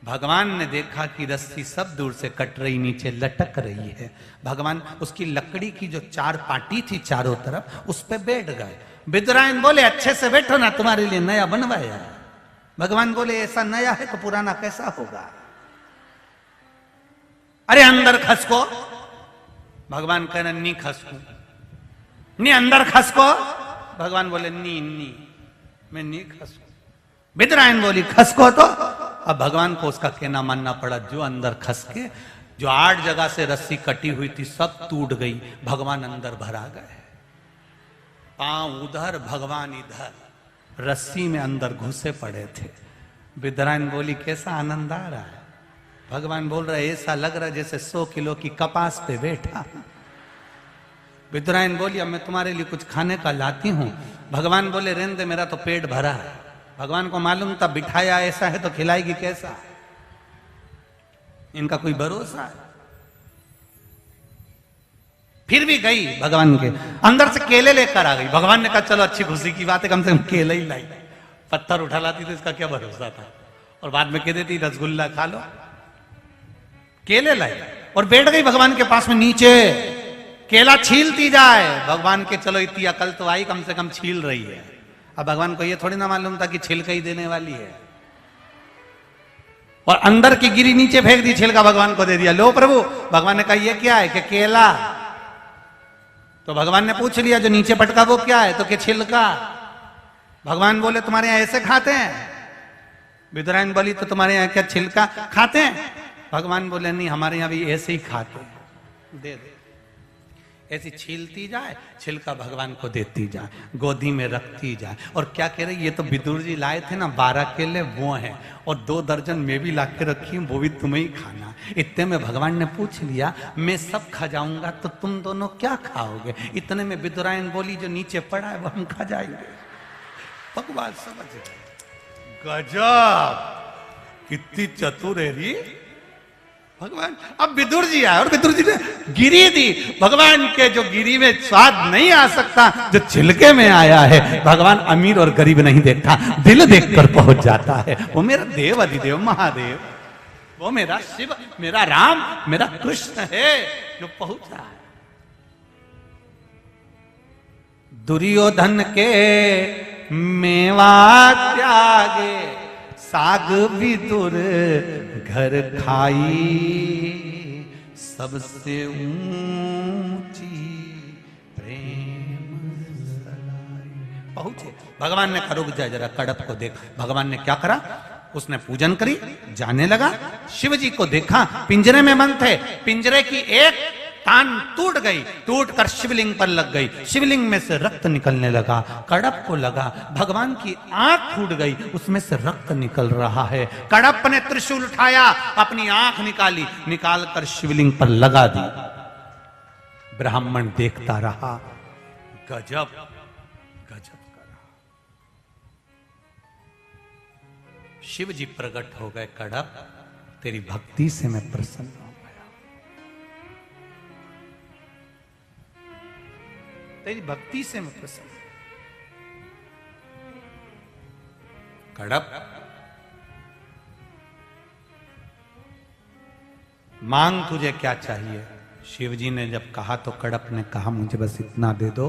भगवान ने देखा कि रस्सी सब दूर से कट रही, नीचे लटक रही है। भगवान उसकी लकड़ी की जो 4 पाटी थी चारों तरफ, उस पे बैठ गए। विदुरायन बोले अच्छे से बैठो ना, तुम्हारे लिए नया बनवाया। भगवान बोले ऐसा नया है तो पुराना कैसा होगा, अरे अंदर खसको। भगवान कह रहे नी खसको, नी अंदर खसको। भगवान बोले नी नी मैं नी खसको। विदुरायन बोली खसको तो। अब भगवान को उसका कहना मानना पड़ा, जो अंदर खस के, जो 8 जगह से रस्सी कटी हुई थी सब टूट गई, भगवान अंदर भरा गए। पांव उधर भगवान इधर, रस्सी में अंदर घुसे पड़े थे। विदुरायन बोली कैसा आनंद आ रहा है। भगवान बोल रहे ऐसा लग रहा है जैसे 100 किलो की कपास पे बैठा। विदुरायन बोली अब मैं तुम्हारे लिए कुछ खाने का लाती हूं। भगवान बोले रहने दे, मेरा तो पेट भरा है। भगवान को मालूम था बिठाया ऐसा है तो खिलाएगी कैसा, इनका कोई भरोसा है। फिर भी गई भगवान के अंदर से केले लेकर आ गई। भगवान ने कहा चलो अच्छी खुशी की बात है, कम से कम केले ही लाई, पत्थर उठा लाती तो इसका क्या भरोसा था, और बाद में कह देती रसगुल्ला खा लो। केले लाई और बैठ गई भगवान के पास में, नीचे केला छीलती जाए। भगवान के चलो इतनी अकल तो आई, कम से कम छील रही है। अब भगवान को ये थोड़ी ना मालूम था कि छिलका ही देने वाली है, और अंदर की गिरी नीचे फेंक दी, छिलका भगवान को दे दिया। लो प्रभु। भगवान ने कहा ये क्या है, कि केला। तो भगवान ने पूछ लिया जो नीचे पटका वो क्या है, तो कि छिलका। भगवान बोले तुम्हारे यहां ऐसे खाते हैं। विदुरायन बोली तो तुम्हारे यहां क्या छिलका खाते हैं। भगवान बोले नहीं हमारे यहां भी ऐसे ही खाते हैं, दे दे। ऐसी छीलती जाए, छिलका भगवान को देती जाए, गोदी में रखती जाए। और क्या कह रही, ये तो विदुर जी लाए थे ना 12 केले वो हैं, और 2 दर्जन मैं भी ला के रखी हूं, वो भी तुम्हें ही खाना। इतने में भगवान ने पूछ लिया मैं सब खा जाऊंगा तो तुम दोनों क्या खाओगे। इतने में विदुरायन बोली जो नीचे पड़ा है वो हम खा जाएंगे। भगवान समझ गए, गजब कितनी चतुर है री भगवान। अब विदुर जी आए और विदुर जी ने गिरी दी। भगवान के जो गिरी में स्वाद नहीं आ सकता, जो छिलके में आया है। भगवान अमीर और गरीब नहीं देखता, दिल देखकर पहुंच जाता है। वो मेरा देव अधिदेव महादेव, वो मेरा शिव, मेरा राम, मेरा कृष्ण है जो पहुंचा है। दुर्योधन के मेवा त्यागे, साग विदुर घर खाई, सबसे ऊंची प्रेम सलाई। पहुंचे। भगवान ने कहा रुक जा जरा, कडप को देख। भगवान ने क्या करा, उसने पूजन करी, जाने लगा। शिव जी को देखा, पिंजरे में बंद थे। पिंजरे की एक तान टूट गई, टूटकर शिवलिंग पर लग गई। शिवलिंग में से रक्त निकलने लगा। कडप को लगा भगवान की आंख फूट गई, उसमें से रक्त निकल रहा है। कडप ने त्रिशूल उठाया, अपनी आंख निकाली, निकालकर शिवलिंग पर लगा दी। ब्राह्मण देखता रहा, गजब गजब करा। शिव जी प्रकट हो गए, कडप तेरी भक्ति से मैं प्रसन्न हूं, तेरी भक्ति से मैं प्रसन्न। कडप मांग तुझे क्या चाहिए। शिव जी ने जब कहा तो कडप ने कहा मुझे बस इतना दे दो,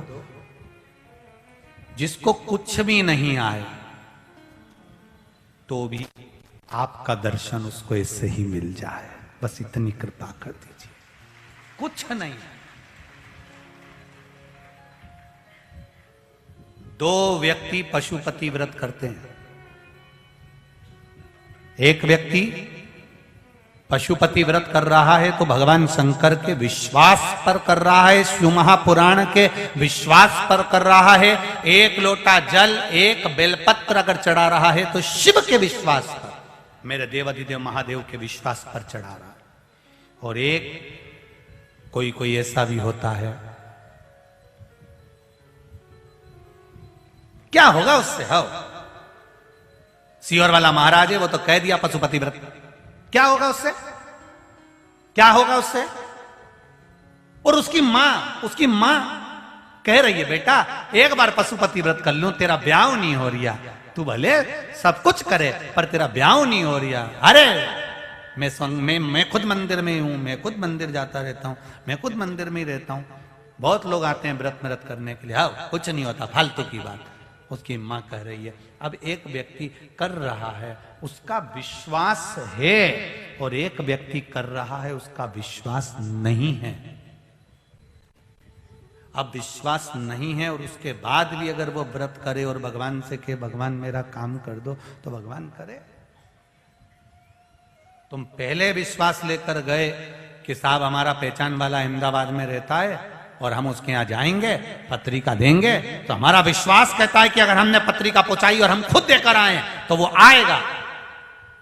जिसको कुछ भी नहीं आए तो भी आपका दर्शन उसको इससे ही मिल जाए, बस इतनी कृपा कर दीजिए। कुछ नहीं। दो व्यक्ति पशुपति व्रत करते हैं। एक व्यक्ति पशुपति व्रत कर रहा है तो भगवान शंकर के विश्वास पर कर रहा है, शिव महापुराण के विश्वास पर कर रहा है। एक लोटा जल, एक बेलपत्र अगर चढ़ा रहा है तो शिव के विश्वास पर, मेरे देवाधिदेव महादेव के विश्वास पर चढ़ा रहा है। और एक कोई ऐसा भी होता है, क्या होगा उससे? हो सीवर वाला महाराज है, वो तो कह दिया पशुपति व्रत, क्या होगा उससे? क्या होगा उससे? और उसकी मां कह रही है बेटा एक बार पशुपति व्रत कर लूं, तेरा ब्याह नहीं हो रिया, तू भले सब कुछ करे पर तेरा ब्याह नहीं हो रिया। अरे मैं खुद मंदिर में हूं, मैं खुद मंदिर जाता रहता हूं, मैं खुद मंदिर में ही रहता हूं, बहुत लोग आते हैं व्रत करने के लिए, हाँ कुछ नहीं होता, फालतू की बात। उसकी मां कह रही है अब एक व्यक्ति कर रहा है उसका विश्वास है और एक व्यक्ति कर रहा है उसका विश्वास नहीं है। अब विश्वास नहीं है और उसके बाद भी अगर वो व्रत करे और भगवान से कहे भगवान मेरा काम कर दो तो भगवान करे। तुम पहले विश्वास लेकर गए कि साहब हमारा पहचान वाला अहमदाबाद में रहता है और हम उसके यहां जाएंगे, पत्रिका देंगे, तो हमारा विश्वास कहता है कि अगर हमने पत्रिका पहुंचाई और हम खुद देकर आए तो वो आएगा।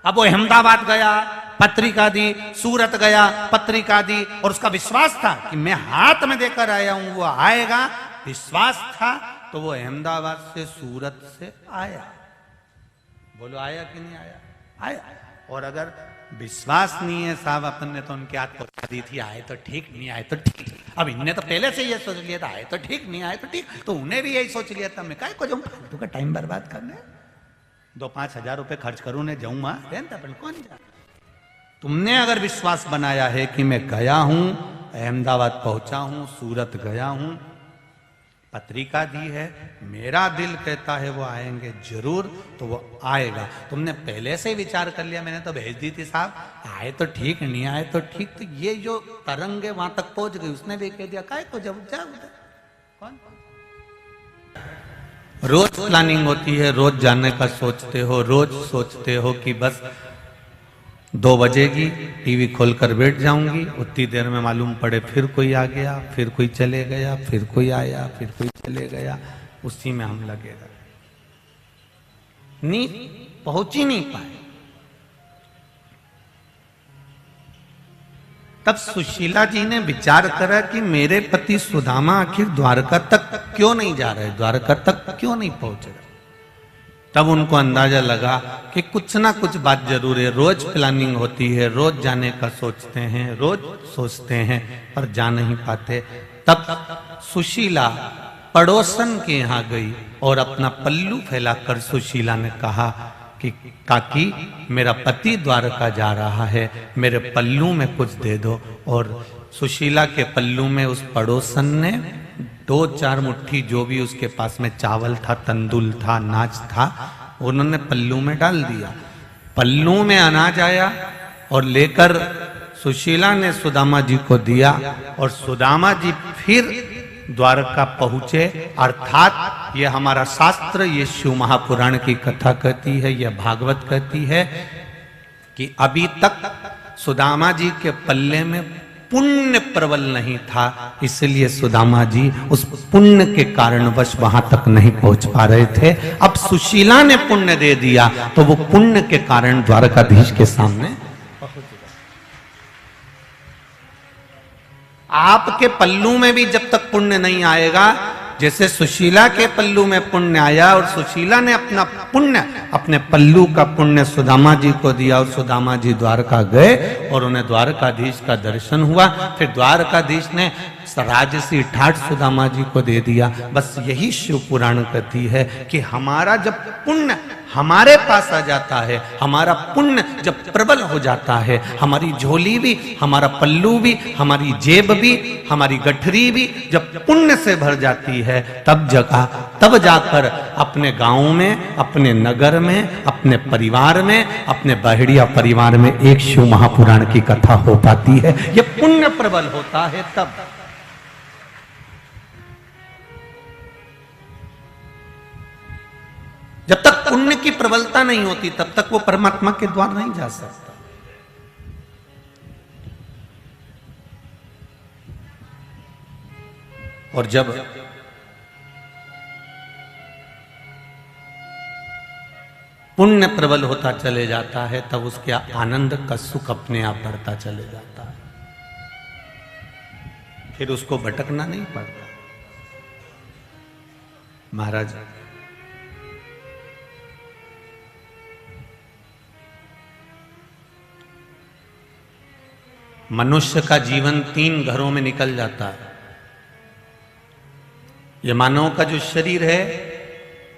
अब वो अहमदाबाद गया, पत्रिका दी, सूरत गया, पत्रिका दी, और उसका विश्वास था कि मैं हाथ में देकर आया हूं, वो आएगा। विश्वास था तो वो अहमदाबाद से सूरत से आया। बोलो आया कि नहीं आया? आया। और अगर विश्वास नहीं है साहब, अपन ने तो उनके हाथ पहुंचा दी थी, आए तो ठीक, नहीं आए तो ठीक। अब इनने तो पहले से ये सोच लिया था आए तो ठीक, नहीं आए तो ठीक, तो उन्हें भी यही सोच लिया था मैं काय को जाऊं फालतू का टाइम बर्बाद करने, 2-5 हजार रुपए खर्च करूं ने जाऊं वहां, अपन कौन जा। तुमने अगर विश्वास बनाया है कि मैं गया हूं, अहमदाबाद पहुंचा हूं, सूरत गया हूं, पत्रिका दी है, मेरा दिल कहता है वो आएंगे जरूर, तो वो आएगा। तुमने पहले से ही विचार कर लिया मैंने तो भेज दी थी साहब, आए तो ठीक, नहीं आए तो ठीक, तो ये जो तरंग है वहां तक पहुंच गई, उसने भी कह दिया काय को जब जा उधर। कौन? रोज प्लानिंग होती है, रोज जाने का सोचते हो, रोज सोचते हो कि बस 2 बजेगी, टीवी खोलकर बैठ जाऊंगी, उतनी देर में मालूम पड़े फिर कोई आ गया, फिर कोई चले गया, फिर कोई आया, फिर कोई चले गया, उसी में हम लगे रहे, नहीं पहुंच ही नहीं पाए। तब सुशीला जी ने विचार करा कि मेरे पति सुदामा आखिर द्वारका तक क्यों नहीं जा रहे, द्वारका तक क्यों नहीं पहुंच रहे। तब उनको अंदाजा लगा कि कुछ ना कुछ बात जरूर है, रोज प्लानिंग होती है, रोज जाने का सोचते हैं, रोज सोचते हैं पर जा नहीं पाते। तब सुशीला पड़ोसन के यहाँ गई और अपना पल्लू फैलाकर सुशीला ने कहा कि काकी मेरा पति द्वारका जा रहा है, मेरे पल्लू में कुछ दे दो। और सुशीला के पल्लू में उस पड़ोसन ने 2-4 मुट्ठी जो भी उसके पास में चावल था, तंदुल था, अनाज था, उन्होंने पल्लू में डाल दिया। पल्लू में अनाज आया और लेकर सुशीला ने सुदामा जी को दिया और सुदामा जी फिर द्वारका पहुंचे, अर्थात यह हमारा शास्त्र, ये शिव महापुराण की कथा कहती है, यह भागवत कहती है कि अभी तक सुदामा जी के पल्ले में पुण्य प्रबल नहीं था, इसलिए सुदामा जी उस पुण्य के कारणवश वहां तक नहीं पहुंच पा रहे थे। अब सुशीला ने पुण्य दे दिया तो वो पुण्य के कारण द्वारकाधीश के सामने पहुंच गए। आपके पल्लू में भी जब तक पुण्य नहीं आएगा, जैसे सुशीला के पल्लू में पुण्य आया और सुशीला ने अपना पुण्य, अपने पल्लू का पुण्य सुदामा जी को दिया और सुदामा जी द्वारका गए और उन्हें द्वारकाधीश का दर्शन हुआ। फिर द्वारकाधीश ने राजसी ठाट सुदामा जी को दे दिया। बस यही शिव पुराण कहती है कि हमारा जब पुण्य हमारे पास आ जाता है, हमारा पुण्य जब प्रबल हो जाता है, हमारी झोली भी, हमारा पल्लू भी, हमारी जेब भी, हमारी गठरी भी जब पुण्य से भर जाती है, तब जाकर अपने गांव में, अपने नगर में, अपने परिवार में, अपने बहड़िया परिवार में एक शिव महापुराण की कथा हो पाती है। यह पुण्य प्रबल होता है तब। जब तक पुण्य की प्रबलता नहीं होती तब तक वो परमात्मा के द्वार नहीं जा सकता। और जब पुण्य प्रबल होता चले जाता है तब उसके आनंद का सुख अपने आप बढ़ता चले जाता है, फिर उसको भटकना नहीं पड़ता। महाराज मनुष्य का जीवन 3 घरों में निकल जाता है। ये मानव का जो शरीर है,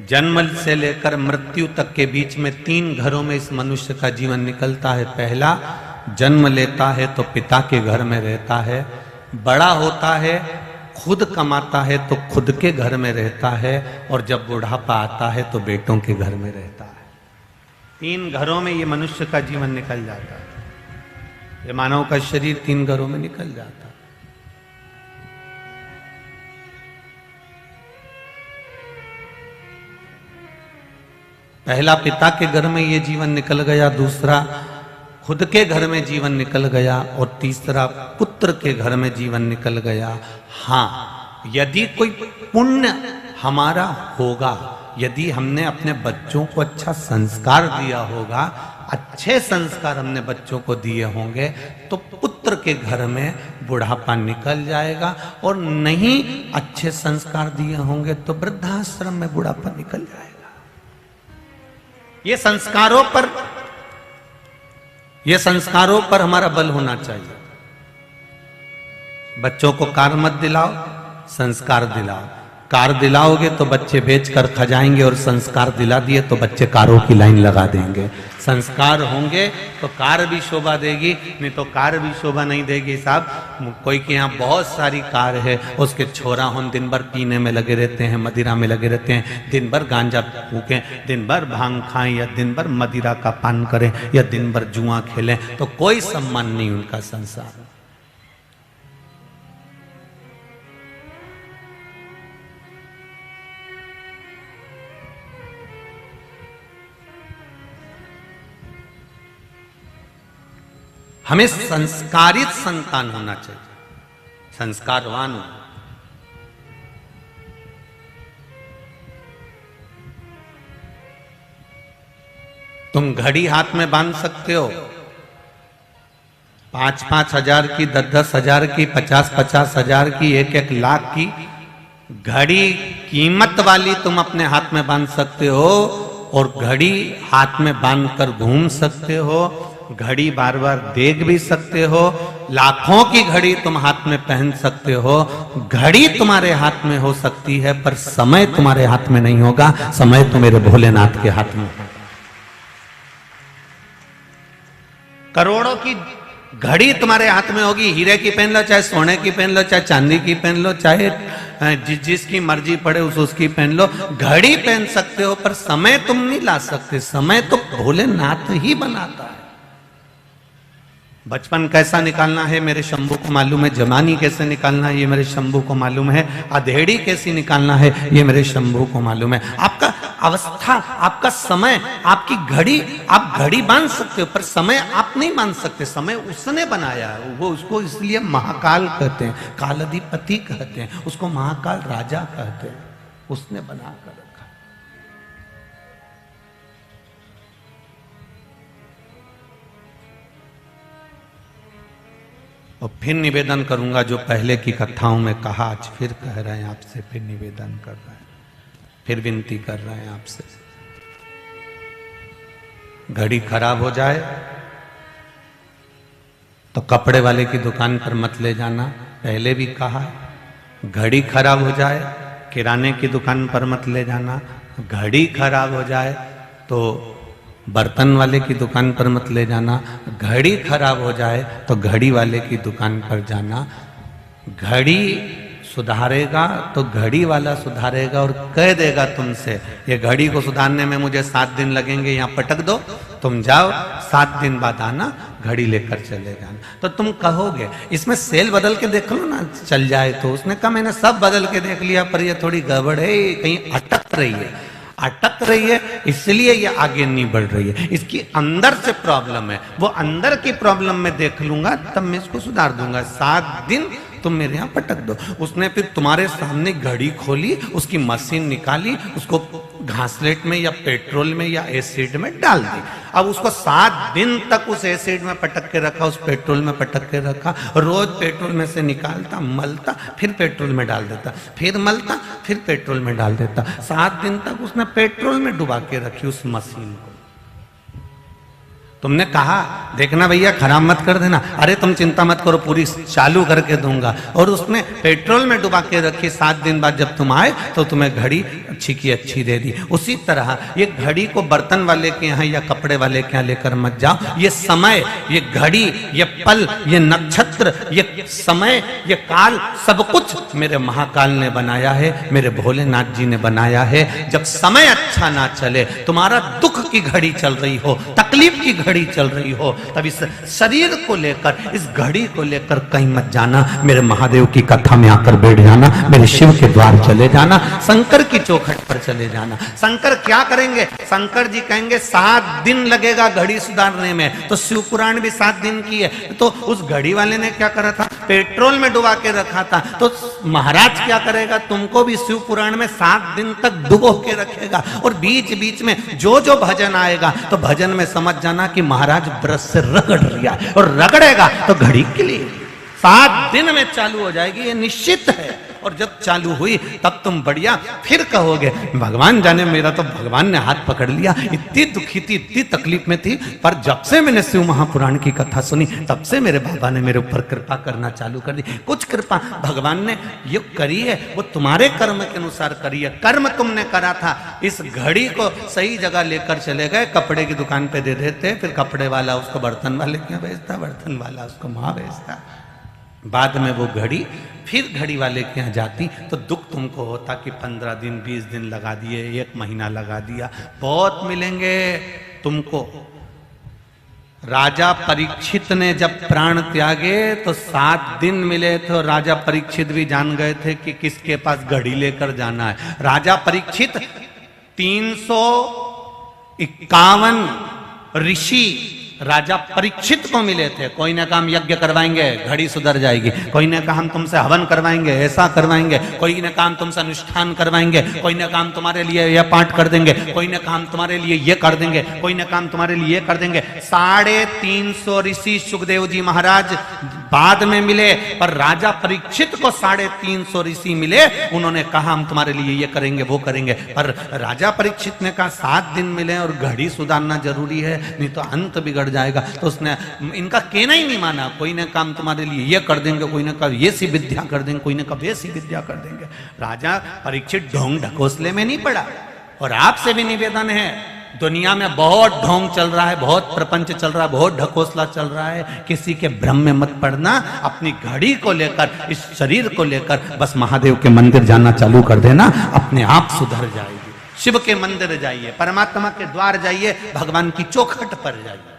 जन्म से लेकर मृत्यु तक के बीच में 3 घरों में इस मनुष्य का जीवन निकलता है। पहला, जन्म लेता है तो पिता के घर में रहता है, बड़ा होता है, खुद कमाता है तो खुद के घर में रहता है, और जब बुढ़ापा आता है तो बेटों के घर में रहता है। 3 घरों में ये मनुष्य का जीवन निकल जाता है। ये मानव का शरीर 3 घरों में निकल जाता है। पहला, पिता के घर में ये जीवन निकल गया, दूसरा खुद के घर में जीवन निकल गया, और तीसरा पुत्र के घर में जीवन निकल गया। हाँ, यदि कोई पुण्य हमारा होगा, यदि हमने अपने बच्चों को अच्छा संस्कार दिया होगा, अच्छे संस्कार हमने बच्चों को दिए होंगे, तो पुत्र के घर में बुढ़ापा निकल जाएगा, और नहीं अच्छे संस्कार दिए होंगे तो वृद्धाश्रम में बुढ़ापा निकल जाएगा। ये संस्कारों पर हमारा बल होना चाहिए। बच्चों को कार मत दिलाओ, संस्कार दिलाओ। कार दिलाओगे तो बच्चे बेचकर खा जाएंगे, और संस्कार दिला दिए तो बच्चे कारों की लाइन लगा देंगे। संस्कार होंगे तो कार भी शोभा देगी, नहीं तो कार भी शोभा नहीं देगी। साहब, कोई के यहाँ बहुत सारी कार है, उसके छोरा हम दिन भर पीने में लगे रहते हैं, मदिरा में लगे रहते हैं, दिन भर गांजा फूकें, दिन भर भांग खाएं, या दिन भर मदिरा का पान करें, या दिन भर जुआ खेलें, तो कोई सम्मान नहीं उनका संसार। हमें संस्कारित संतान होना चाहिए, संस्कारवान हो। तुम घड़ी हाथ में बांध सकते हो, 5-5 हजार की, 10-10 हजार की, 50-50 हजार की, 1-1 लाख की घड़ी कीमत वाली तुम अपने हाथ में बांध सकते हो, और घड़ी हाथ में बांधकर घूम सकते हो, घड़ी बार बार देख भी सकते हो, लाखों की घड़ी तुम हाथ में पहन सकते हो। घड़ी तुम्हारे हाथ में हो सकती है, पर समय तुम्हारे हाथ में नहीं होगा। समय तो मेरे भोलेनाथ के हाथ में। करोड़ों की घड़ी तुम्हारे हाथ में होगी, हीरे की पहन लो, चाहे सोने की पहन लो, चाहे चांदी की पहन लो, चाहे जिसकी मर्जी पड़े उसकी पहन लो। घड़ी पहन सकते हो, पर समय तुम नहीं ला सकते। समय तो भोलेनाथ ही बनाता है। बचपन कैसा निकालना है मेरे शंभू को मालूम है, जवानी कैसे निकालना है ये मेरे शंभू को मालूम है, अधेड़ी कैसी निकालना है ये मेरे शंभू को मालूम है। आपका अवस्था, आपका समय, आपकी घड़ी, आप घड़ी बांध सकते हो पर समय आप नहीं बांध सकते। समय उसने बनाया है, वो उसको इसलिए महाकाल कहते हैं, कालाधिपति कहते हैं, उसको महाकाल राजा कहते हैं, उसने बना कर रखा। और फिर निवेदन करूंगा जो पहले की कथाओं में कहा, आज फिर कह रहे हैं आपसे, फिर निवेदन कर रहे हैं, फिर विनती कर रहे हैं आपसे। घड़ी खराब हो जाए तो कपड़े वाले की दुकान पर मत ले जाना, पहले भी कहा है। घड़ी खराब हो जाए किराने की दुकान पर मत ले जाना। घड़ी खराब हो जाए तो बर्तन वाले की दुकान पर मत ले जाना। घड़ी खराब हो जाए तो घड़ी वाले की दुकान पर जाना। घड़ी सुधारेगा तो घड़ी वाला सुधारेगा और कह देगा तुमसे, ये घड़ी को सुधारने में मुझे 7 दिन लगेंगे, यहाँ पटक दो, तुम जाओ 7 दिन बाद आना, घड़ी लेकर चले जाना। तो तुम कहोगे इसमें सेल बदल के देख लो ना, चल जाए तो। उसने कहा मैंने सब बदल के देख लिया पर ये थोड़ी गड़बड़ है, कहीं अटक रही है, अटक रही है, इसलिए ये आगे नहीं बढ़ रही है, इसकी अंदर से प्रॉब्लम है। वो अंदर की प्रॉब्लम में देख लूंगा तब मैं इसको सुधार दूंगा। 7 दिन तुम मेरे यहाँ पटक दो। उसने फिर तुम्हारे सामने घड़ी खोली, उसकी मशीन निकाली, उसको घासलेट में या पेट्रोल में या एसिड में डाल दी। अब उसको 7 दिन तक उस एसिड में पटक के रखा, उस पेट्रोल में पटक के रखा। रोज पेट्रोल में से निकालता, मलता, फिर पेट्रोल में डाल देता, फिर मलता, फिर पेट्रोल में डाल देता। 7 दिन तक उसने पेट्रोल में डुबा के रखी उस मशीन को। तुमने कहा देखना भैया खराब मत कर देना, अरे तुम चिंता मत करो पूरी चालू करके दूंगा, और उसने पेट्रोल में डुबा के रखी। 7 दिन बाद जब तुम आए तो तुम्हें घड़ी अच्छी की अच्छी दे दी। उसी तरह ये घड़ी को बर्तन वाले के यहाँ या कपड़े वाले के यहाँ लेकर मत जाओ। ये समय, ये घड़ी, ये पल, ये नक्षत्र, ये समय, ये काल, सब कुछ मेरे महाकाल ने बनाया है, मेरे भोलेनाथ जी ने बनाया है। जब समय अच्छा ना चले, तुम्हारा दुख की घड़ी चल रही हो, तकलीफ की घड़ी चल रही हो, तब इस शरीर को लेकर, इस घड़ी को लेकर कहीं मत जाना। मेरे महादेव की कथा में आकर बैठ जाना, मेरे शिव के द्वार चले जाना, शंकर की चौखट पर चले जाना। शंकर क्या करेंगे? शंकर जी कहेंगे 7 दिन लगेगा घड़ी सुधारने में। तो शिव पुराण भी 7 दिन की है। तो उस घड़ी वाले ने क्या करा था? पेट्रोल में डुबा के रखा था। तो महाराज क्या करेगा? तुमको भी शिव पुराण में 7 दिन तक डुबो के रखेगा, और बीच बीच में जो जो भजन आएगा तो भजन में समझ जाना कि महाराज ब्रश से रगड़ रिया, और रगड़ेगा तो घड़ी के लिए 7 दिन में चालू हो जाएगी, ये निश्चित है। और जब चालू हुई तब तुम बढ़िया फिर कहोगे भगवान जाने, मेरा तो भगवान ने हाथ पकड़ लिया, इतनी दुखी थी, इतनी तकलीफ में थी, पर जब से मैंने शिव महापुराण की कथा सुनी तब से मेरे बाबा ने मेरे ऊपर कृपा करना चालू कर दी। कुछ कृपा भगवान ने ये करी है, वो तुम्हारे कर्म के अनुसार करी है। कर्म तुमने करा था, इस घड़ी को सही जगह लेकर चले गए, कपड़े की दुकान पे दे देते, फिर कपड़े वाला उसको बर्तन वाले के यहाँ भेजता, बर्तन वाला उसको वहां भेजता। बाद में वो घड़ी फिर घड़ी वाले के यहाँ जाती तो दुख तुमको होता कि 15 दिन 20 दिन लगा दिए, 1 महीना लगा दिया। बहुत मिलेंगे तुमको। राजा परीक्षित ने जब प्राण त्यागे तो 7 दिन मिले थे, और राजा परीक्षित भी जान गए थे कि किसके पास घड़ी लेकर जाना है। राजा परीक्षित 351 ऋषि राजा परीक्षित को मिले थे। कोई ने कहा हम यज्ञ करवाएंगे, घड़ी सुधर जाएगी। कोई ने कहा हम तुमसे हवन करवाएंगे, ऐसा करवाएंगे। कोई ने कहा हम तुमसे अनुष्ठान करवाएंगे। कोई ने कहा हम तुम्हारे लिए यह पाठ कर देंगे। कोई ने कहा हम तुम्हारे लिए ये कर देंगे। कोई ने कहा हम तुम्हारे लिए ये कर देंगे। 350 ऋषि सुखदेव जी महाराज बाद में मिले, पर राजा परीक्षित को 350 ऋषि मिले। उन्होंने कहा हम तुम्हारे लिए ये करेंगे, वो करेंगे। पर राजा परीक्षित ने कहा 7 दिन मिले और घड़ी सुधारना जरूरी है, नहीं तो अंत बिगड़ जाएगा। तो उसने इनका कहना ही नहीं माना। कोई ने काम तुम्हारे लिए ये कर देंगे, कोई ने कहा ये सी विद्या कर देंगे, कोई ने कहा ये सी विद्या कर देंगे। राजा परीक्षित ढोंग ढकोसले में नहीं पड़ा। और आपसे भी निवेदन है, दुनिया में बहुत ढोंग चल रहा है, बहुत प्रपंच चल रहा है, बहुत ढकोसला चल रहा है। किसी के भ्रम में मत पड़ना। अपनी घड़ी को लेकर, इस शरीर को लेकर बस महादेव के मंदिर जाना चालू कर देना, अपने आप सुधर जाएगी। शिव के मंदिर जाइए, परमात्मा के द्वार जाइए, भगवान की चौखट पर जाइए।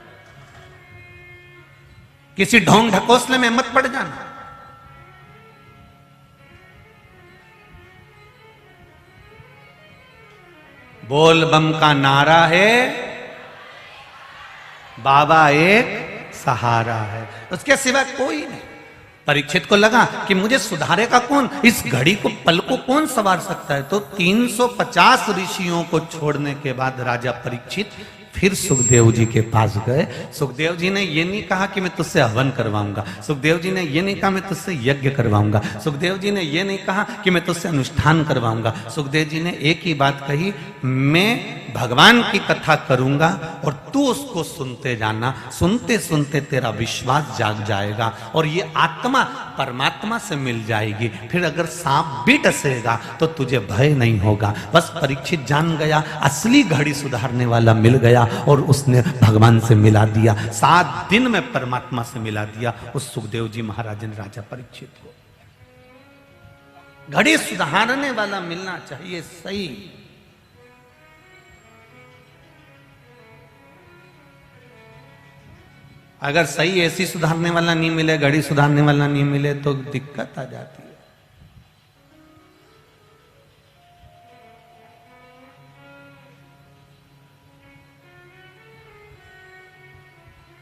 किसी ढोंग ढकोसले में मत पड़ जाना। बोल बम का नारा है, बाबा एक सहारा है, उसके सिवा कोई नहीं। परीक्षित को लगा कि मुझे सुधारेगा कौन, इस घड़ी को पल को कौन संवार सकता है। तो 350 ऋषियों को छोड़ने के बाद राजा परीक्षित फिर सुखदेव जी के पास गए। सुखदेव जी ने ये नहीं कहा कि मैं तुझसे हवन करवाऊंगा, सुखदेव जी ने ये नहीं कहा मैं तुझसे यज्ञ करवाऊंगा, सुखदेव जी ने ये नहीं कहा कि मैं तुझसे अनुष्ठान करवाऊंगा। सुखदेव जी ने एक ही बात कही, मैं भगवान की कथा करूंगा और तू उसको सुनते जाना, सुनते सुनते तेरा विश्वास जाग जाएगा और ये आत्मा परमात्मा से मिल जाएगी। फिर अगर सांप भी डसेगा तो तुझे भय नहीं होगा। बस परीक्षित जान गया, असली घड़ी सुधारने वाला मिल गया और उसने भगवान से मिला दिया। 7 दिन में परमात्मा से मिला दिया उस सुखदेव जी महाराज ने राजा परीक्षित को। घड़ी सुधारने वाला मिलना चाहिए सही। अगर सही एसी सुधारने वाला नहीं मिले, घड़ी सुधारने वाला नहीं मिले तो दिक्कत आ जाती है।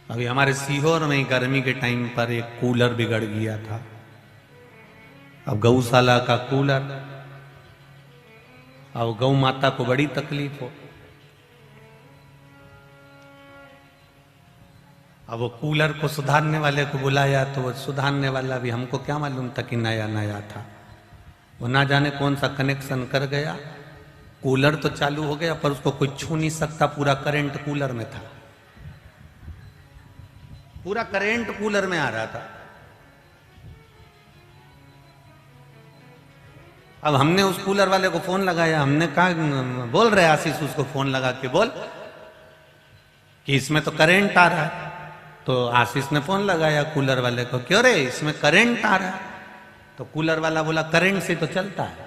अभी हमारे सीहोर में गर्मी के टाइम पर एक कूलर बिगड़ गया था। अब गौशाला का कूलर, अब गौ माता को बड़ी तकलीफ हो। अब वो कूलर को सुधारने वाले को बुलाया तो वो सुधारने वाला भी, हमको क्या मालूम था कि नया नया था, वो ना जाने कौन सा कनेक्शन कर गया। कूलर तो चालू हो गया पर उसको कोई छू नहीं सकता, पूरा करंट कूलर में था, पूरा करंट कूलर में आ रहा था। अब हमने उस कूलर वाले को फोन लगाया, हमने कहा, बोल रहे आशीष उसको फोन लगा के बोल कि इसमें तो करंट आ रहा है। तो आशीष ने फोन लगाया कूलर वाले को, क्यों रे इसमें करंट आ रहा है? तो कूलर वाला बोला करंट से तो चलता है।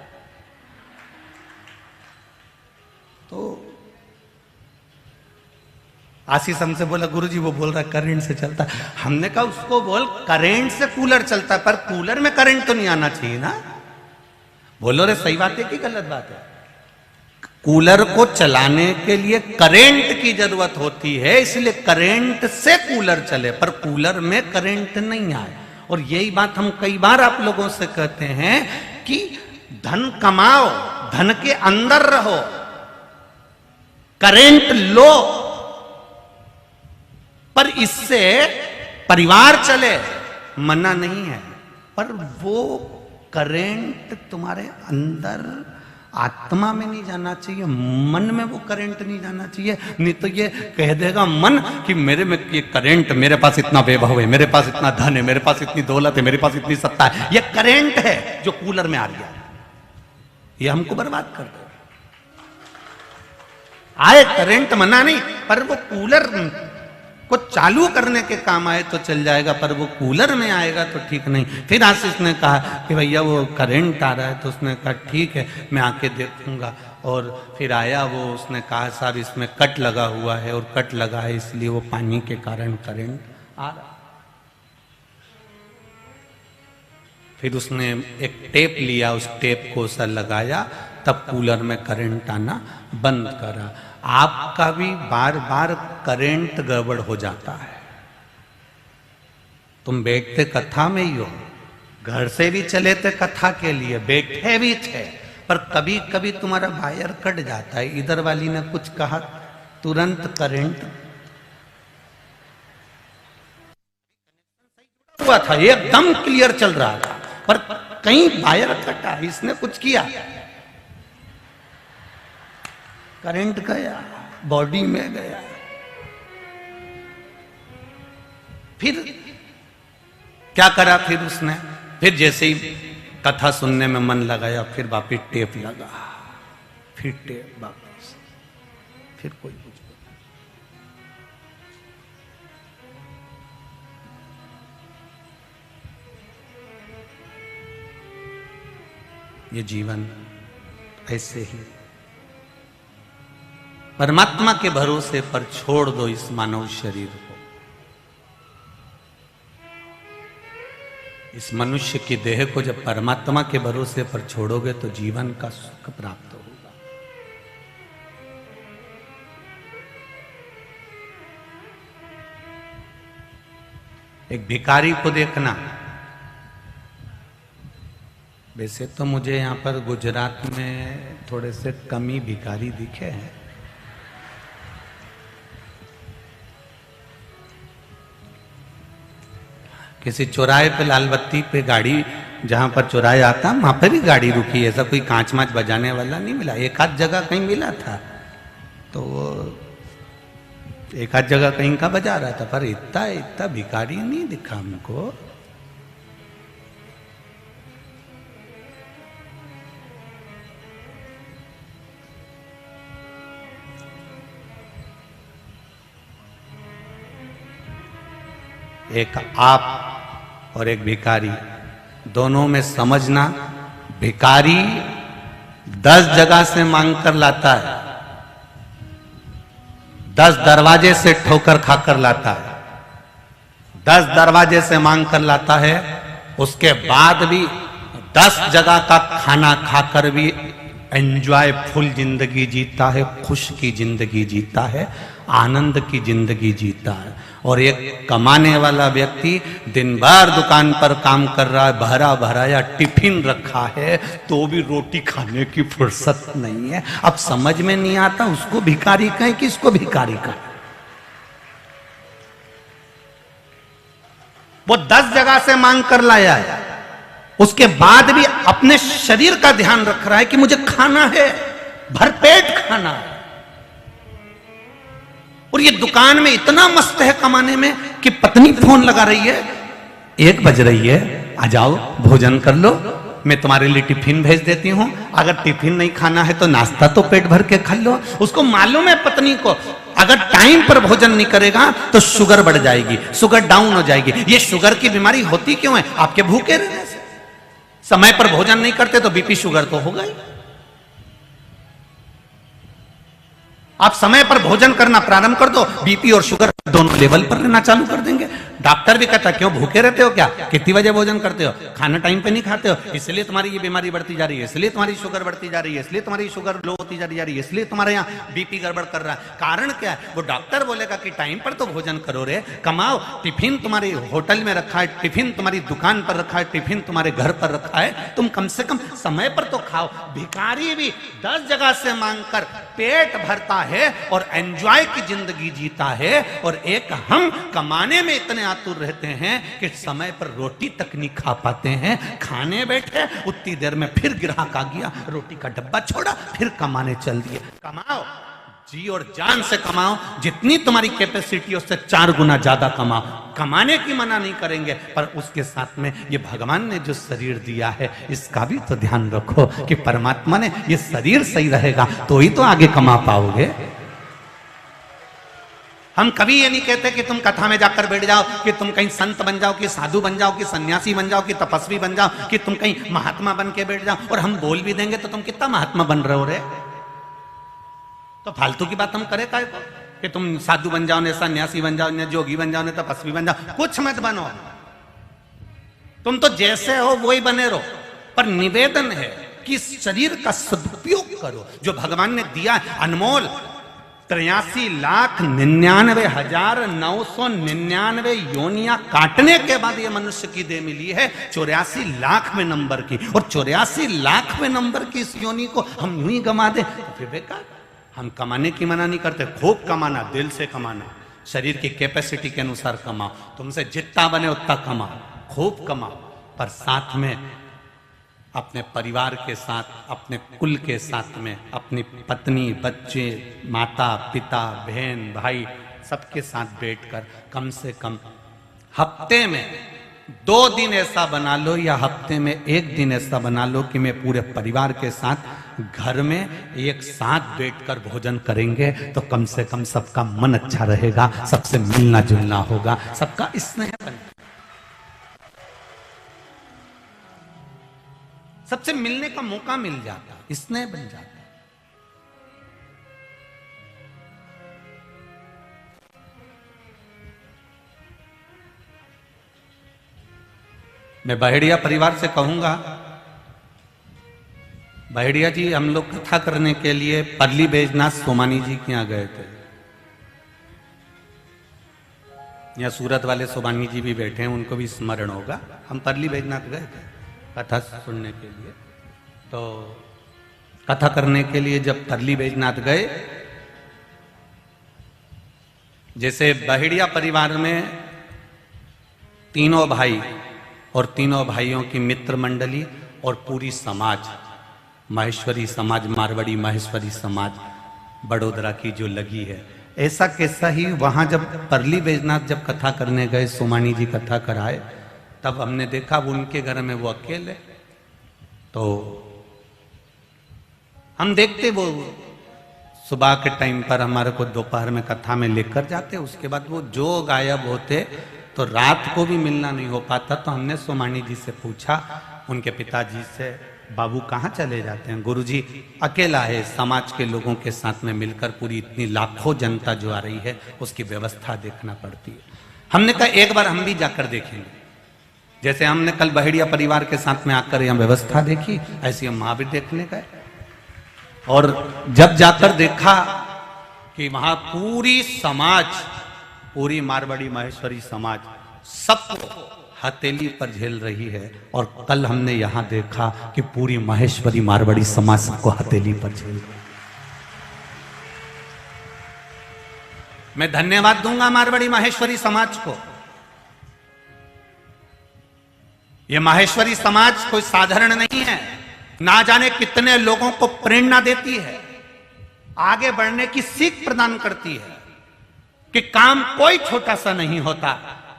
तो आशीष हमसे बोला गुरुजी वो बोल रहा है करंट से चलता है। हमने कहा उसको बोल करंट से कूलर चलता है पर कूलर में करंट तो नहीं आना चाहिए ना। बोलो रे सही बात है कि गलत बात है? कूलर को चलाने के लिए करंट की जरूरत होती है, इसलिए करंट से कूलर चले पर कूलर में करंट नहीं आए। और यही बात हम कई बार आप लोगों से कहते हैं कि धन कमाओ, धन के अंदर रहो, करंट लो पर इससे परिवार चले, मना नहीं है, पर वो करंट तुम्हारे अंदर आत्मा में नहीं जाना चाहिए, मन में वो करंट नहीं जाना चाहिए। नहीं तो ये कह देगा मन कि मेरे में ये करंट, मेरे पास इतना वैभव है, मेरे पास इतना धन है, मेरे पास इतनी दौलत है, मेरे पास इतनी सत्ता है, ये करंट है जो कूलर में आ रही है, ये हमको बर्बाद कर दे। आए करंट मना नहीं, पर वो कूलर को चालू करने के काम आए तो चल जाएगा, पर वो कूलर में आएगा तो ठीक नहीं। फिर आशीष ने कहा कि भैया वो करंट आ रहा है, तो उसने कहा ठीक है मैं आके देखूंगा। और फिर आया वो, उसने कहा साहब इसमें कट लगा हुआ है और कट लगा है इसलिए वो पानी के कारण करंट आ रहा। फिर उसने एक टेप लिया, उस टेप को सर लगाया, तब कूलर में करंट आना बंद करा। आपका भी बार बार करंट गड़बड़ हो जाता है। तुम बैठते कथा में ही हो, घर से भी चले थे कथा के लिए, बैठे भी थे, पर कभी कभी तुम्हारा वायर कट जाता है। इधर वाली ने कुछ कहा, तुरंत करंट हुआ था, एकदम क्लियर चल रहा था, पर कहीं वायर कटा, इसने कुछ किया, करंट गया, बॉडी में गया। फिर क्या करा, फिर उसने फिर जैसे ही कथा सुनने में मन लगाया, फिर वापिस टेप लगा, फिर टेप वापस, फिर कोई कुछ। ये जीवन ऐसे ही परमात्मा के भरोसे पर छोड़ दो इस मानव शरीर को। इस मनुष्य की देह को जब परमात्मा के भरोसे पर छोड़ोगे तो जीवन का सुख प्राप्त होगा। एक भिखारी को देखना, वैसे तो मुझे यहां पर गुजरात में थोड़े से कम ही भिखारी दिखे हैं। किसी चौराहे पे लाल बत्ती पे गाड़ी, जहां पर चौराहे आता वहां पर ही गाड़ी रुकी, ऐसा कोई कांच मांच बजाने वाला नहीं मिला। एक आध जगह कहीं मिला था तो वो एक आध जगह कहीं का बजा रहा था, पर इतना इतना भिखारी नहीं दिखा हमको। एक आप और एक भिखारी, दोनों में समझना, भिखारी 10 जगह से मांग कर लाता है, 10 दरवाजे से ठोकर खाकर लाता है, 10 दरवाजे से मांग कर लाता है, उसके बाद भी 10 जगह का खाना खाकर भी एंजॉय फुल जिंदगी जीता है, खुश की जिंदगी जीता है, आनंद की जिंदगी जीता है। और एक कमाने वाला व्यक्ति दिन भर दुकान पर काम कर रहा है, भरा भराया टिफिन रखा है, तो भी रोटी खाने की फुर्सत नहीं है। अब समझ में नहीं आता उसको भिखारी कहें कि इसको भिखारी कहें। वो 10 जगह से मांग कर लाया है, उसके बाद भी अपने शरीर का ध्यान रख रहा है कि मुझे खाना है, भरपेट खाना है। और ये दुकान में इतना मस्त है कमाने में कि पत्नी फोन लगा रही है, 1 बज रही है, आ जाओ भोजन कर लो, मैं तुम्हारे लिए टिफिन भेज देती हूं, अगर टिफिन नहीं खाना है तो नाश्ता तो पेट भर के खा लो। उसको मालूम है पत्नी को अगर टाइम पर भोजन नहीं करेगा तो शुगर बढ़ जाएगी, शुगर डाउन हो जाएगी। ये शुगर की बीमारी होती क्यों है? आपके भूखे रहने से। समय पर भोजन नहीं करते तो बीपी शुगर तो होगा ही। आप समय पर भोजन करना प्रारंभ कर दो, बीपी और शुगर दोनों लेवल पर रहना चालू कर देंगे। डॉक्टर भी कहता है क्यों भूखे रहते हो, क्या कितनी बजे भोजन करते हो, खाना टाइम पे नहीं खाते हो, इसलिए तुम्हारी ये बीमारी बढ़ती जा रही है, इसलिए तुम्हारी शुगर बढ़ती जा रही है, इसलिए तुम्हारी शुगर लो होती जा रही है, इसलिए तुम्हारे यहाँ बीपी गड़बड़ कर रहा है। कारण क्या है? वो डॉक्टर बोलेगा कि टाइम पर तो भोजन करो रे, कमाओ, टिफिन तुम्हारी होटल में रखा है, टिफिन तुम्हारी दुकान पर रखा है, टिफिन तुम्हारे घर पर रखा है, तुम कम से कम समय पर तो खाओ। भिखारी भी 10 जगह से मांग कर पेट भरता है और एंजॉय की जिंदगी जीता है, और एक हम कमाने में इतने आतुर रहते हैं कि समय पर रोटी तक नहीं खा पाते हैं। खाने बैठे उतनी देर में फिर ग्राहक आ गया, रोटी का डब्बा छोड़ा, फिर कमाने चल दिए। कमाओ, जी और जान से कमाओ, जितनी तुम्हारी कैपेसिटी उससे 4 गुना ज्यादा कमाओ। कमाने की मना नहीं करेंगे, पर उसके साथ में ये भगवान ने जो शरीर दिया है इसका भी तो ध्यान रखो कि परमात्मा ने ये शरीर सही रहेगा तो ही तो आगे कमा पाओगे। हम कभी ये नहीं कहते कि तुम कथा में जाकर बैठ जाओ, कि तुम कहीं संत बन जाओ, कि साधु बन जाओ, कि सन्यासी बन जाओ, कि तपस्वी बन जाओ, कि तुम कहीं महात्मा बन के बैठ जाओ। और हम बोल भी देंगे तो तुम कितना महात्मा बन रहे हो रे, तो फालतू की बात हम करें काय को कि तुम साधु बन जाओ, ने सन्यासी बन जाओ, ने जोगी बन जाओ, ने तपस्वी बन जाओ। कुछ मत बनो, तुम तो जैसे हो वही बने रहो। पर निवेदन है कि इस शरीर का सदुपयोग करो जो भगवान ने दिया है, अनमोल 83,99,999 योनियां काटने के बाद ये मनुष्य की देह मिली है 84 लाखवें नंबर की। और 84 लाखवें नंबर की इस योनि को हम यूं ही गंवा दे तो फिर बेकार। हम कमाने की मना नहीं करते, खूब कमाना, दिल से कमाना, शरीर की कैपेसिटी के अनुसार कमाओ, तुमसे जितना बने उतना कमाओ, खूब कमाओ, पर साथ में अपने परिवार के साथ, अपने कुल के साथ में, अपनी पत्नी, बच्चे, माता पिता, बहन भाई सबके साथ बैठकर कम से कम हफ्ते में 2 दिन ऐसा बना लो, या हफ्ते में 1 दिन ऐसा बना लो कि मैं पूरे परिवार के साथ घर में एक साथ बैठकर भोजन करेंगे तो कम से कम सबका मन अच्छा रहेगा, सबसे मिलना जुलना होगा, सबका स्नेह बनेगा, सबसे मिलने का मौका मिल जाता, स्नेह बन जाता। मैं बहेड़िया परिवार से कहूंगा, बहेड़िया जी हम लोग कथा करने के लिए परली बैजनाथ सोमानी जी के यहाँ गए थे। यहाँ सूरत वाले सोमानी जी भी बैठे हैं, उनको भी स्मरण होगा। हम परली बैजनाथ गए थे कथा सुनने के लिए। तो कथा करने के लिए जब परली बैजनाथ गए, जैसे बहेड़िया परिवार में तीनों भाई और तीनों भाइयों की मित्र मंडली और पूरी समाज, माहेश्वरी समाज, मारवाड़ी माहेश्वरी समाज बड़ोदरा की जो लगी है, ऐसा कैसा ही वहां जब परली बैजनाथ जब कथा करने गए, सोमानी जी कथा कराए, तब हमने देखा वो उनके घर में वो अकेले। तो हम देखते वो सुबह के टाइम पर हमारे को दोपहर में कथा में लेकर जाते, उसके बाद वो जो गायब होते तो रात को भी मिलना नहीं हो पाता। तो हमने सोमानी जी से पूछा, उनके पिताजी से, बाबू कहाँ चले जाते हैं? गुरुजी अकेला है, समाज के लोगों के साथ में मिलकर पूरी इतनी लाखों जनता जो आ रही है उसकी व्यवस्था देखना पड़ती है। हमने कहा एक बार हम भी जाकर देखेंगे, जैसे हमने कल बहेड़िया परिवार के साथ में आकर यहाँ व्यवस्था देखी, ऐसी हम वहां भी देखने गए। और जब जाकर देखा कि वहां पूरी समाज, पूरी मारवाड़ी माहेश्वरी समाज सबको हथेली पर झेल रही है। और कल हमने यहां देखा कि पूरी माहेश्वरी मारवाड़ी समाज सबको हथेली पर झेल रही है। मैं धन्यवाद दूंगा मारवाड़ी माहेश्वरी समाज को। यह माहेश्वरी समाज कोई साधारण नहीं है, ना जाने कितने लोगों को प्रेरणा देती है, आगे बढ़ने की सीख प्रदान करती है कि काम कोई छोटा सा नहीं होता।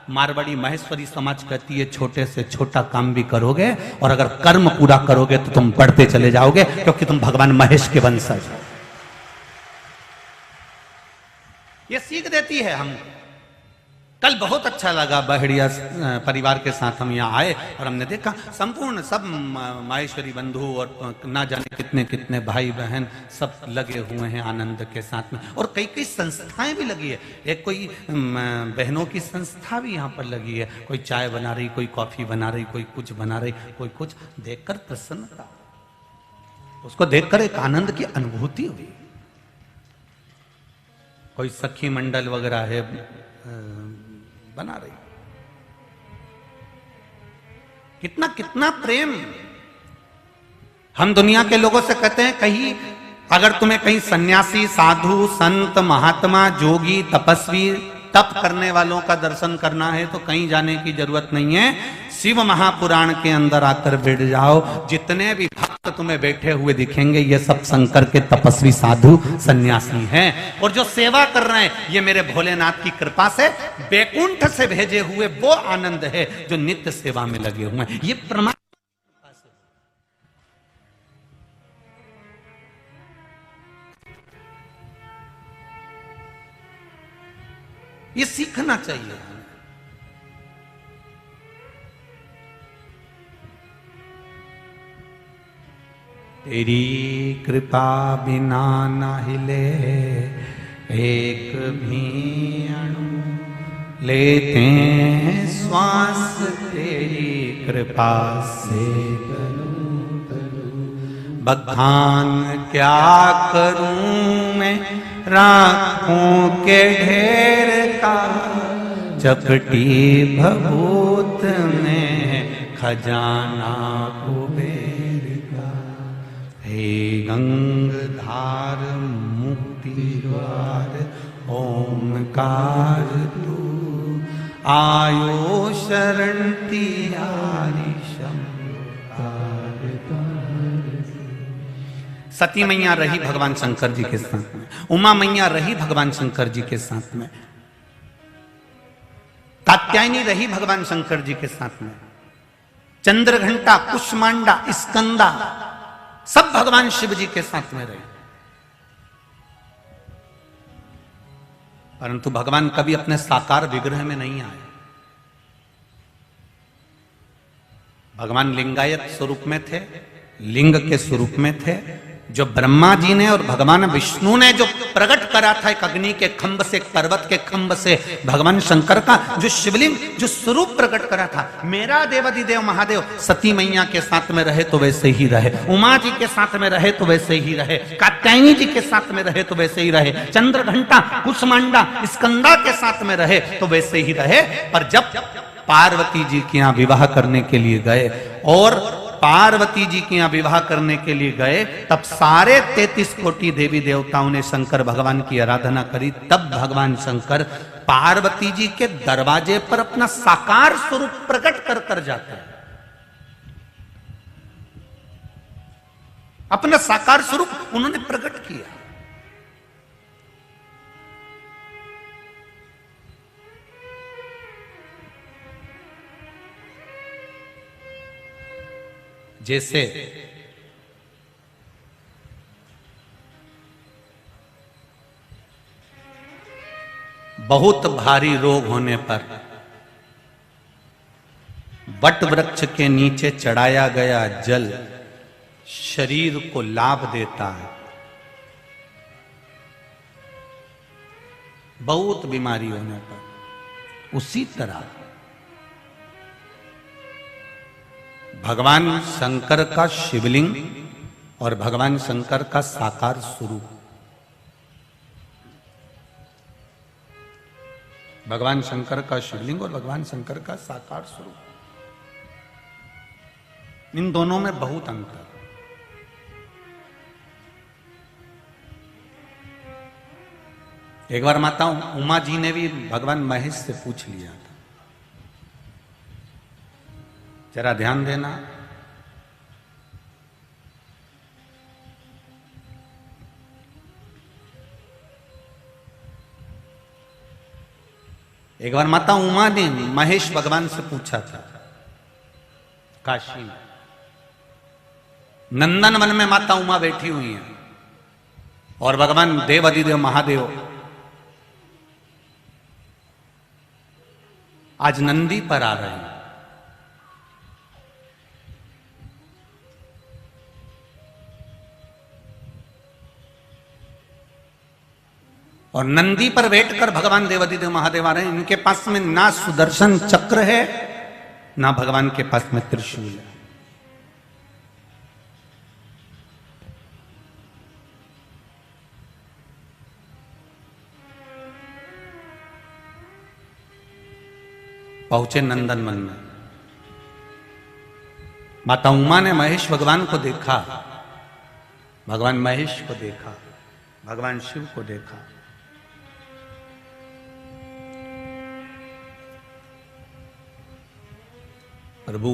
मारवाड़ी माहेश्वरी समाज कहती है छोटे से छोटा काम भी करोगे और अगर कर्म पूरा करोगे तो तुम बढ़ते चले जाओगे, क्योंकि तुम भगवान महेश के वंशज हो। ये सीख देती है हम। कल बहुत अच्छा लगा, बहेड़िया परिवार के साथ हम यहाँ आए और हमने देखा संपूर्ण सब माहेश्वरी बंधु और ना जाने कितने कितने भाई बहन सब लगे हुए हैं आनंद के साथ में। और कई कई संस्थाएं भी लगी है। एक कोई बहनों की संस्था भी यहाँ पर लगी है, कोई चाय बना रही, कोई कॉफी बना रही, कोई कुछ बना रही, कोई कुछ। देखकर प्रसन्नता, उसको देखकर एक आनंद की अनुभूति हुई। कोई सखी मंडल वगैरह है बना रही। कितना कितना प्रेम। हम दुनिया के लोगों से कहते हैं कहीं अगर तुम्हें कहीं सन्यासी, साधु, संत, महात्मा, जोगी, तपस्वी, तप करने वालों का दर्शन करना है तो कहीं जाने की जरूरत नहीं है, शिव महापुराण के अंदर आकर बैठ जाओ। जितने भी भक्त तुम्हें बैठे हुए दिखेंगे ये सब शंकर के तपस्वी, साधु, सन्यासी हैं। और जो सेवा कर रहे हैं ये मेरे भोलेनाथ की कृपा से बैकुंठ से भेजे हुए वो आनंद है जो नित्य सेवा में लगे हुए हैं। ये प्रमाण ये सीखना चाहिए। तेरी कृपा बिना ना हिले एक भी अणु, लेते हैं श्वास तेरी कृपा से तनु तनु। बखान क्या करूं मैं राखों के ढेर का, चपटी भभूत में खजाना कुबेर का। हे गंगधार मुक्ति द्वार ओमकार तू, आयो शरण तिहारी सती मैया रही भगवान शंकर जी के साथ में, उमा मैया रही भगवान शंकर जी के साथ में, कात्यायनी रही भगवान शंकर जी के साथ में, चंद्रघंटा, कुष्मांडा, स्कंदा सब भगवान शिव जी के साथ में रहे। परंतु भगवान कभी अपने साकार विग्रह में नहीं आए। भगवान लिंगायत स्वरूप में थे, लिंग के स्वरूप में थे, जो ब्रह्मा जी ने और भगवान विष्णु ने जो प्रकट करा था एक अग्नि के खंभ से, एक पर्वत के खंभ से, भगवान शंकर का जो शिवलिंग जो स्वरूप प्रकट करा था, मेरा देवाधिदेव महादेव सती मैया के साथ में रहे तो वैसे ही रहे, उमा जी के साथ में रहे तो वैसे ही रहे, कात्यायनी जी के साथ में रहे तो वैसे ही रहे, चंद्रघंटा कुसमांडा स्कंदा के साथ में रहे तो वैसे ही रहे। पर जब पार्वती जी के यहाँ विवाह करने के लिए गए और पार्वती जी के यहाँ विवाह करने के लिए गए, तब सारे 33 कोटि देवी देवताओं ने शंकर भगवान की आराधना करी। तब भगवान शंकर पार्वती जी के दरवाजे पर अपना साकार स्वरूप प्रकट कर कर जाते हैं। अपना साकार स्वरूप उन्होंने प्रकट किया। जैसे बहुत भारी रोग होने पर वट वृक्ष के नीचे चढ़ाया गया जल शरीर को लाभ देता है। बहुत बीमारी होने पर उसी तरह भगवान शंकर का शिवलिंग और भगवान शंकर का साकार स्वरूप, भगवान शंकर का शिवलिंग और भगवान शंकर का साकार स्वरूप, इन दोनों में बहुत अंतर। एक बार माता उमा जी ने भी भगवान महेश से पूछ लिया था, जरा ध्यान देना, एक बार माता उमा ने महेश भगवान से पूछा था काशी में, नंदन वन में माता उमा बैठी हुई है और भगवान देवाधिदेव महादेव आज नंदी पर आ रहे हैं। और नंदी पर बैठकर भगवान देवाधिदेव महादेव आ रहे हैं। इनके पास में ना सुदर्शन चक्र है, ना भगवान के पास में त्रिशूल है। पहुंचे नंदन वन में, माता उमा ने महेश भगवान को देखा, भगवान महेश को देखा, भगवान शिव को देखा। प्रभु,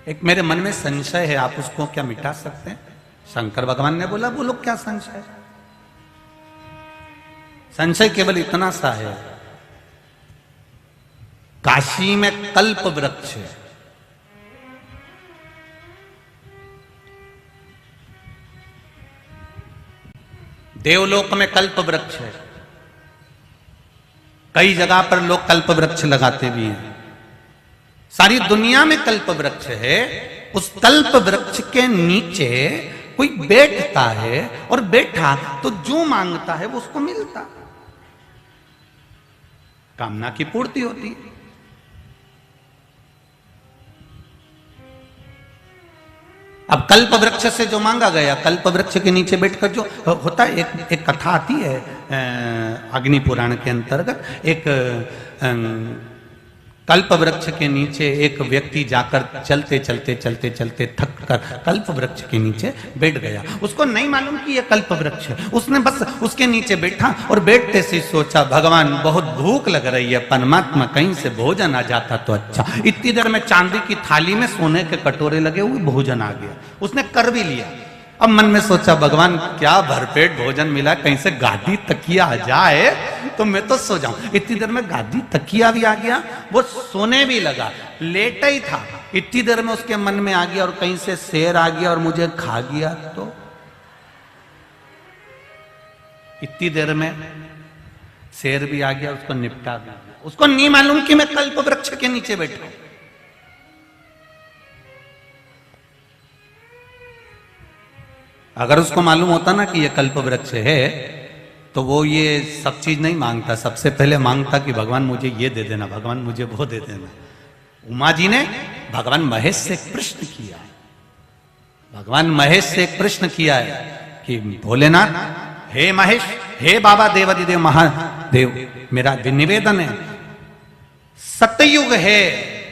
एक मेरे मन में संशय है, आप उसको क्या मिटा सकते हैं? शंकर भगवान ने बोला, बोलो क्या संशय है? संशय केवल इतना सा है, काशी में कल्प वृक्ष है, देवलोक में कल्प वृक्ष है, कई जगह पर लोग कल्प वृक्ष लगाते भी हैं, सारी दुनिया में कल्प वृक्ष है। उस कल्प वृक्ष के नीचे कोई बैठता है और बैठा तो जो मांगता है वो उसको मिलता, कामना की पूर्ति होती है। अब कल्प वृक्ष से जो मांगा गया, कल्प वृक्ष के नीचे बैठकर जो होता है, एक कथा आती है अग्नि पुराण के अंतर्गत, एक कल्प वृक्ष के नीचे एक व्यक्ति जाकर चलते चलते चलते चलते थक कर कल्प वृक्ष के नीचे बैठ गया। उसको नहीं मालूम कि यह कल्प वृक्ष है, उसने बस उसके नीचे बैठा और बैठते से सोचा, भगवान बहुत भूख लग रही है, परमात्मा कहीं से भोजन आ जाता तो अच्छा। इतनी देर में चांदी की थाली में सोने के कटोरे लगे हुए भोजन आ गया, उसने कर भी लिया। अब मन में सोचा, भगवान क्या भरपेट भोजन मिला, कहीं से गादी तकिया आ जाए तो मैं तो सो जाऊं। इतनी देर में गादी तकिया भी आ गया, वो सोने भी लगा, लेटा ही था। इतनी देर में उसके मन में आ गया और कहीं से शेर आ गया और मुझे खा गया तो। इतनी देर में शेर भी आ गया, उसको निपटा भी गया। उसको नहीं मालूम कि मैं कल्प वृक्ष के नीचे बैठा हूं। अगर उसको मालूम होता ना कि ये कल्प वृक्ष है तो वो ये सब चीज नहीं मांगता, सबसे पहले मांगता कि भगवान मुझे ये दे देना, भगवान मुझे वो दे देना। उमा जी ने भगवान महेश से एक प्रश्न किया, भगवान महेश से एक प्रश्न किया है कि भोलेनाथ, हे महेश, हे बाबा देवादिदेव महादेव, मेरा निवेदन है, सतयुग है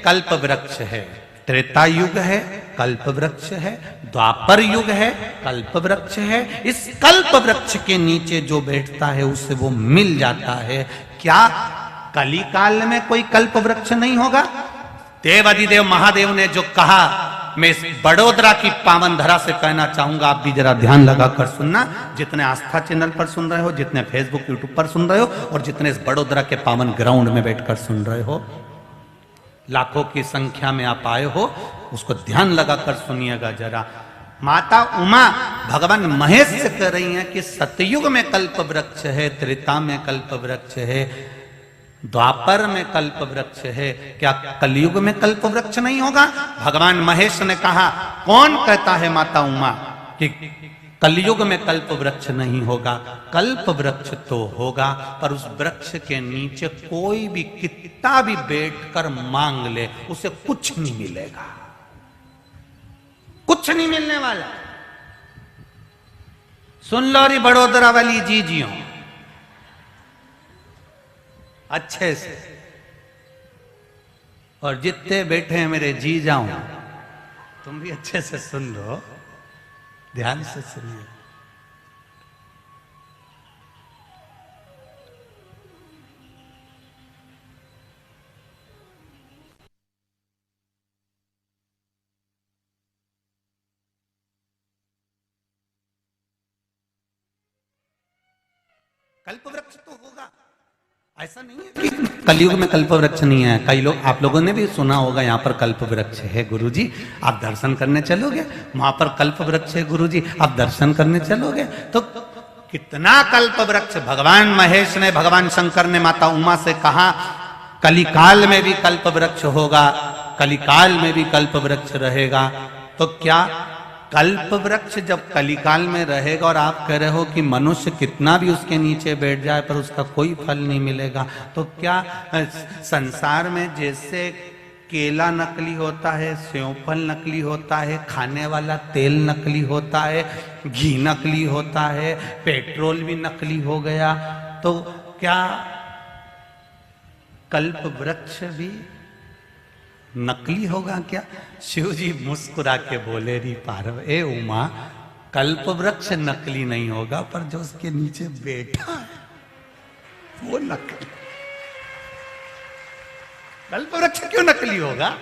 कल्प वृक्ष है, त्रेता युग है कल्प वृक्ष है, द्वापर युग है कल्प वृक्ष है, इस कल्प वृक्ष के नीचे जो बैठता है उसे वो मिल जाता है, क्या कली काल में कोई कल्प वृक्ष नहीं होगा? देवादिदेव महादेव ने जो कहा, मैं इस बड़ोदरा की पावन धरा से कहना चाहूंगा, आप भी जरा ध्यान लगाकर सुनना, जितने आस्था चैनल पर सुन रहे हो, जितने फेसबुक यूट्यूब पर सुन रहे हो, और जितने इस बड़ोदरा के पावन ग्राउंड में बैठकर सुन रहे हो, लाखों की संख्या में आप आए हो, उसको ध्यान लगाकर सुनिएगा जरा। माता उमा भगवान महेश से कह रही हैं कि सतयुग में कल्प वृक्ष है, त्रेता में कल्प वृक्ष है, द्वापर में कल्प वृक्ष है, क्या कलयुग में कल्प वृक्ष नहीं होगा? भगवान महेश ने कहा, कौन कहता है माता उमा कि कलयुग में कल्प वृक्ष नहीं होगा? कल्प वृक्ष तो होगा, पर उस वृक्ष के नीचे कोई भी कितना भी बैठकर मांग ले उसे कुछ नहीं मिलेगा, कुछ नहीं मिलने वाला। सुन लो रे बड़ोदरा वाली जीजियों अच्छे से, और जितने बैठे हैं मेरे जी जाऊं, तुम भी अच्छे से सुन लो, ध्यान से सुनिए। कल्प वृक्ष तो होगा, ऐसा नहीं है कि कलयुग में कल्प वृक्ष नहीं है। कई लोग, आप लोगों ने भी सुना होगा यहाँ पर कल्प वृक्ष है गुरुजी, आप दर्शन करने चलोगे, वहां पर कल्प वृक्ष है गुरुजी, आप दर्शन करने चलोगे, तो कितना कल्प वृक्ष। भगवान महेश ने, भगवान शंकर ने माता उमा से कहा, कलिकाल में भी कल्प वृक्ष होगा, कलिकाल में भी कल्प वृक्ष रहेगा। तो क्या कल्प वृक्ष जब कलिकाल में रहेगा और आप कह रहे हो कि मनुष्य कितना भी उसके नीचे बैठ जाए पर उसका कोई फल नहीं मिलेगा, तो क्या संसार में जैसे केला नकली होता है, सेवफल नकली होता है, खाने वाला तेल नकली होता है, घी नकली होता है, पेट्रोल भी नकली हो गया, तो क्या कल्प वृक्ष भी नकली होगा क्या? शिव जी मुस्कुरा के बोले, री पार्व, ए उमा, कल्प वृक्ष नकली नहीं होगा, पर जो उसके नीचे बैठा है वो नकली। कल्प वृक्ष क्यों नकली होगा?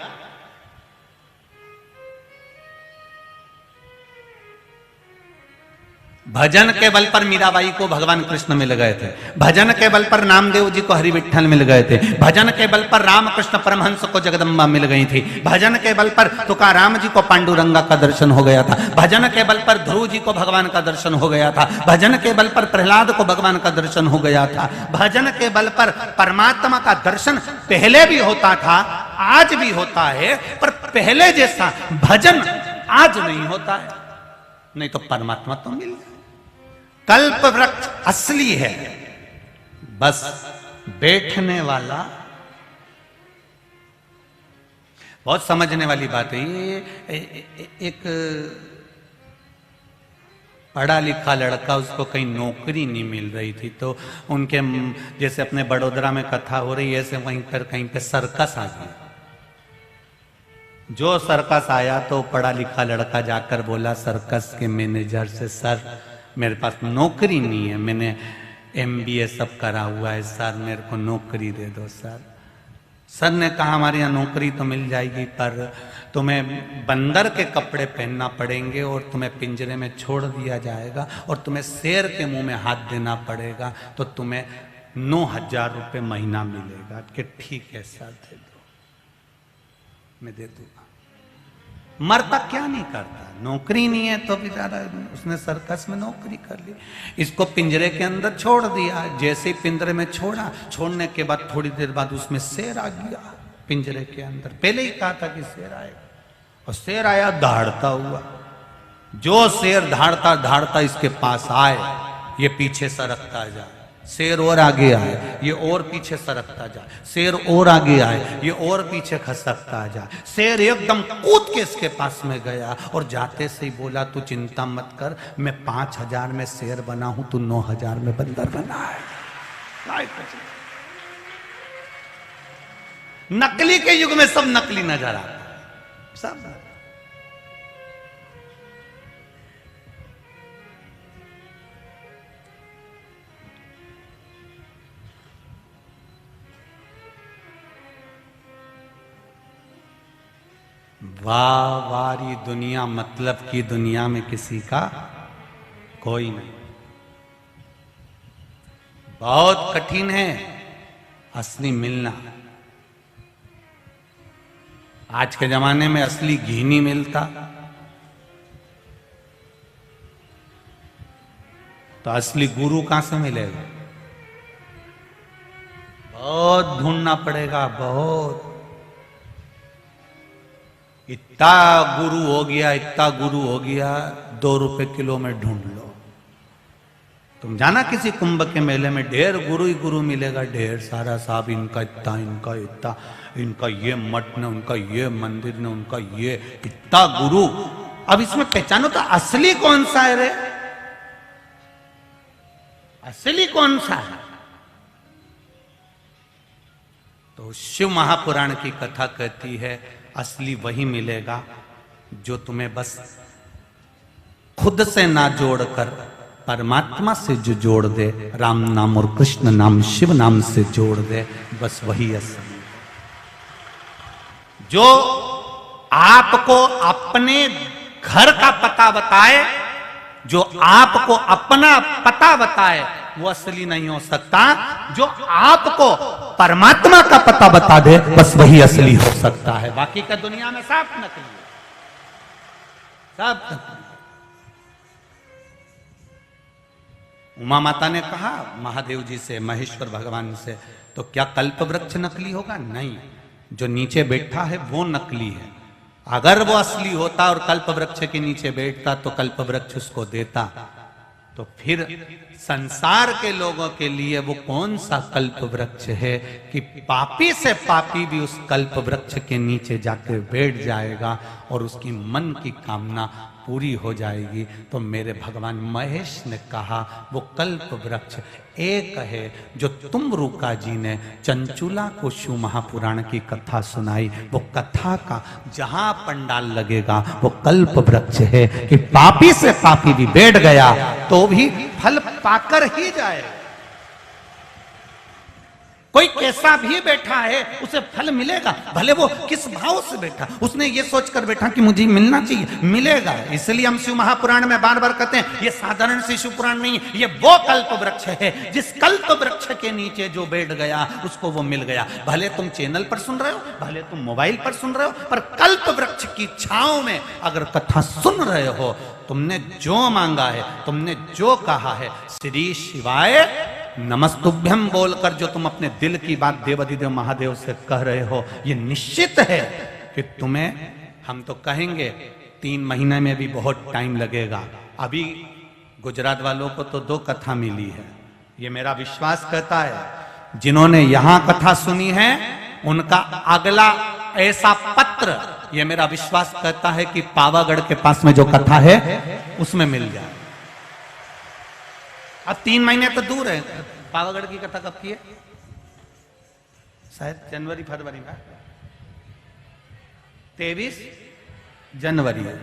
भजन के बल पर मीराबाई को भगवान कृष्ण मिल गए थे, भजन के बल पर नामदेव जी को हरि विठ्ठल मिल गए थे, भजन के बल पर रामकृष्ण परमहंस को जगदम्बा मिल गई थी, भजन के बल पर तुकाराम जी को पांडुरंगा का दर्शन हो गया था, भजन के बल पर ध्रुव जी को भगवान का दर्शन हो गया था, भजन के बल पर प्रहलाद को भगवान का दर्शन हो गया था, भजन के बल पर परमात्मा का दर्शन पहले भी होता था, आज भी होता है, पर पहले जैसा भजन आज नहीं होता है, नहीं तो परमात्मा तो मिल गया। कल्प वृक्ष असली है, बस बैठने वाला। बहुत समझने वाली बात है ये। एक पढ़ा लिखा लड़का, उसको कहीं नौकरी नहीं मिल रही थी, तो उनके जैसे अपने बड़ोदरा में कथा हो रही है, ऐसे वहीं पर कहीं पे सर्कस आ गया। जो सर्कस आया तो पढ़ा लिखा लड़का जाकर बोला सर्कस के मैनेजर से, सर मेरे पास नौकरी नहीं है, मैंने MBA सब करा हुआ है सर, मेरे को नौकरी दे दो सर। सर ने कहा हमारे यहाँ नौकरी तो मिल जाएगी, पर तुम्हें बंदर के कपड़े पहनना पड़ेंगे और तुम्हें पिंजरे में छोड़ दिया जाएगा और तुम्हें शेर के मुंह में हाथ देना पड़ेगा, तो तुम्हें 9,000 रुपये महीना मिलेगा। कि ठीक है सर, दे दो, मैं दे दूंगा। मरता क्या नहीं करता, नौकरी नहीं है तो बेचारा उसने सर्कस में नौकरी कर ली, इसको पिंजरे के अंदर छोड़ दिया। जैसे ही पिंजरे में छोड़ा, छोड़ने के बाद थोड़ी देर बाद उसमें शेर आ गया पिंजरे के अंदर। पहले ही कहा था कि शेर आएगा, और शेर आया दहाड़ता हुआ। जो शेर धाड़ता धाड़ता इसके पास आए, ये पीछे सरकता जाए, शेर और आगे आए, ये और पीछे सरकता जाए, शेर और आगे आए, ये और पीछे खसकता जाए। शेर एकदम कूद के इसके पास में गया और जाते से ही बोला, तू चिंता मत कर, मैं 5000 में शेर बना हूं, तू 9000 में बंदर बना है। नकली के युग में सब नकली नजर आता है, सब। वाह वारी दुनिया, मतलब की दुनिया में किसी का कोई नहीं। बहुत कठिन है असली मिलना। आज के जमाने में असली घी नहीं मिलता, तो असली गुरु कहां से मिलेगा? बहुत ढूंढना पड़ेगा, बहुत। इतना गुरु हो गया, इतना गुरु हो गया, 2 रुपए किलो में ढूंढ लो। तुम जाना किसी कुंभ के मेले में ढेर गुरु ही गुरु मिलेगा, ढेर सारा। साहब इनका इतना, इनका इतना, इनका ये मठ ने, उनका ये मंदिर ने, उनका ये इतना गुरु। अब इसमें पहचानो तो असली कौन सा है रे? असली कौन सा है? तो शिव महापुराण की कथा कहती है, असली वही मिलेगा जो तुम्हें बस खुद से ना जोड़कर परमात्मा से जो जोड़ दे, राम नाम और कृष्ण नाम, शिव नाम से जोड़ दे, बस वही असली। जो आपको अपने घर का पता बताए, जो आपको अपना पता बताए, वो असली नहीं हो सकता। जो आपको परमात्मा का पता बता दे, बस वही असली हो सकता है। बाकी का दुनिया में सब नकली है, सब नकली। उमा माता ने कहा महादेव जी से, महेश्वर भगवान से, तो क्या कल्प वृक्ष नकली होगा? नहीं, जो नीचे बैठा है वो नकली है। अगर वो असली होता और कल्प वृक्ष के नीचे बैठता तो कल्प वृक्ष उसको देता। तो फिर संसार के लोगों के लिए वो कौन सा कल्प वृक्ष है कि पापी से पापी भी उस कल्प वृक्ष के नीचे जाकर बैठ जाएगा और उसकी मन की कामना पूरी हो जाएगी। तो मेरे भगवान महेश ने कहा वो कल्प वृक्ष एक है जो तुमरुका जी ने चंचुला को शिव महापुराण की कथा सुनाई। वो कथा का जहां पंडाल लगेगा वो कल्प वृक्ष है कि पापी से पापी भी बैठ गया तो भी फल पाकर ही जाए। कोई कैसा भी बैठा है उसे फल मिलेगा, भले वो किस भाव से बैठा। उसने ये सोचकर बैठा कि मुझे मिलना चाहिए, मिलेगा। इसलिए हम शिव महापुराण में बार बार कहते हैं ये साधारण सी शिव पुराण नहीं, ये वो कल्प वृक्ष है जिस कल्प वृक्ष के नीचे जो बैठ गया उसको वो मिल गया। भले तुम चैनल पर सुन रहे हो, भले तुम मोबाइल पर सुन रहे हो, पर कल्प वृक्ष की छांव में अगर कथा सुन रहे हो, तुमने जो मांगा है, तुमने जो कहा है, श्री शिवाय नमस्तुभ्यम बोलकर जो तुम अपने दिल की बात देवाधिदेव महादेव से कह रहे हो, ये निश्चित है कि तुम्हें, हम तो कहेंगे 3 महीने में भी बहुत टाइम लगेगा। अभी गुजरात वालों को तो 2 कथा मिली है, ये मेरा विश्वास कहता है। जिन्होंने यहां कथा सुनी है उनका अगला ऐसा पत्र, ये मेरा विश्वास कहता है कि पावागढ़ के पास में जो कथा है उसमें मिल जाए। अब 3 महीने तो दूर है। पावागढ़ की कथा कब की है? शायद जनवरी फरवरी में, 23 जनवरी है,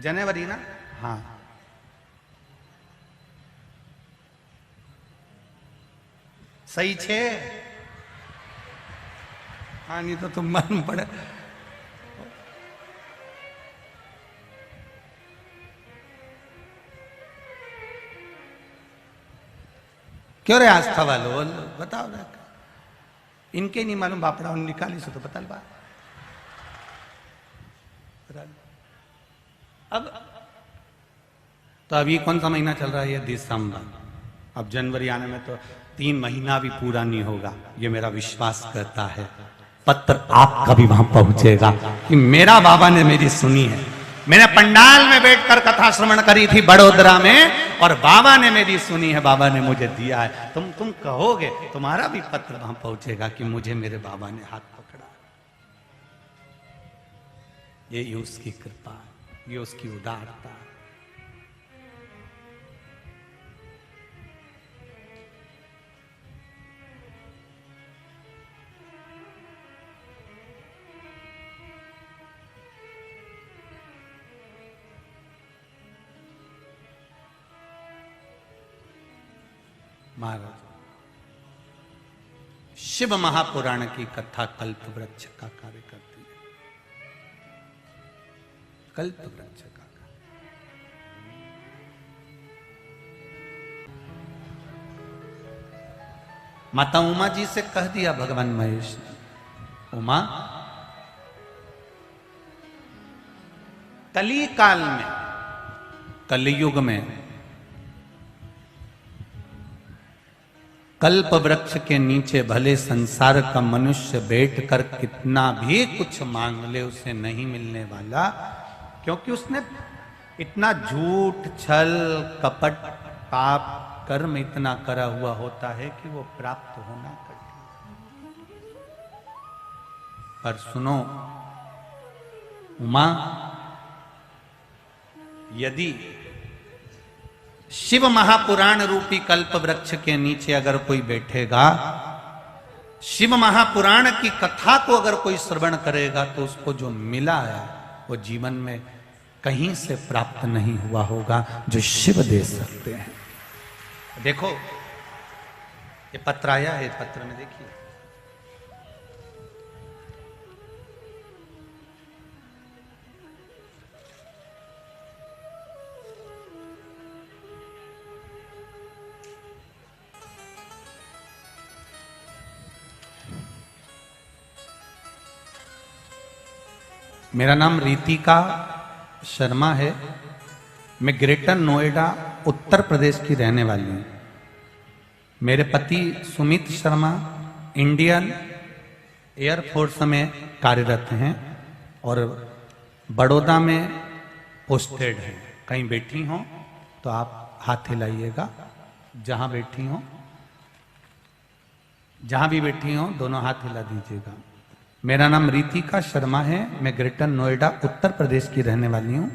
जनवरी ना? हाँ, सही छे। हाँ, नहीं तो तुम मालूम पड़े। क्यों रे आस्था वालों बताओ ना, इनके नहीं मालूम बापड़ा निकाली सो तो बता बात। अब तो अभी कौन सा महीना चल रहा है? ये दिसंबर। अब जनवरी आने में तो 3 महीना भी पूरा नहीं होगा। ये मेरा विश्वास करता है। पत्र आपका भी वहां पहुंचेगा कि मेरा बाबा ने मेरी सुनी है। मैंने पंडाल में बैठकर कथा श्रवण करी थी बड़ोदरा में, और बाबा ने मेरी सुनी है, बाबा ने मुझे दिया है। तुम कहोगे, तुम्हारा भी पत्र वहां पहुंचेगा कि मुझे मेरे बाबा ने हाथ पकड़ा। ये उसकी कृपा, ये उसकी उदारता। महाराज, शिव महापुराण की कथा कल्प वृक्ष का कार्य करती है। कल्प वृक्ष का माता उमा जी से कह दिया भगवान महेश ने, उमा, कली काल में, कलयुग में कल्प वृक्ष के नीचे भले संसार का मनुष्य बैठकर कितना भी कुछ मांग ले, उसे नहीं मिलने वाला, क्योंकि उसने इतना झूठ, छल, कपट, पाप, कर्म इतना करा हुआ होता है कि वो प्राप्त होना कठिन। पर सुनो उमा, यदि शिव महापुराण रूपी कल्प वृक्ष के नीचे अगर कोई बैठेगा, शिव महापुराण की कथा को अगर कोई श्रवण करेगा, तो उसको जो मिला है वो जीवन में कहीं से प्राप्त नहीं हुआ होगा, जो शिव दे सकते हैं। देखो ये पत्र आया है, पत्र में देखिए, मेरा नाम रितिका शर्मा है। मैं ग्रेटर नोएडा उत्तर प्रदेश की रहने वाली हूँ। मेरे पति सुमित शर्मा इंडियन एयरफोर्स में कार्यरत हैं और बड़ौदा में पोस्टेड हैं। कहीं बैठी हों तो आप हाथ हिलाइएगा, जहाँ बैठी हों, जहाँ भी बैठी हों दोनों हाथ हिला दीजिएगा। मेरा नाम रितिका शर्मा है। मैं ग्रेटर नोएडा उत्तर प्रदेश की रहने वाली हूँ।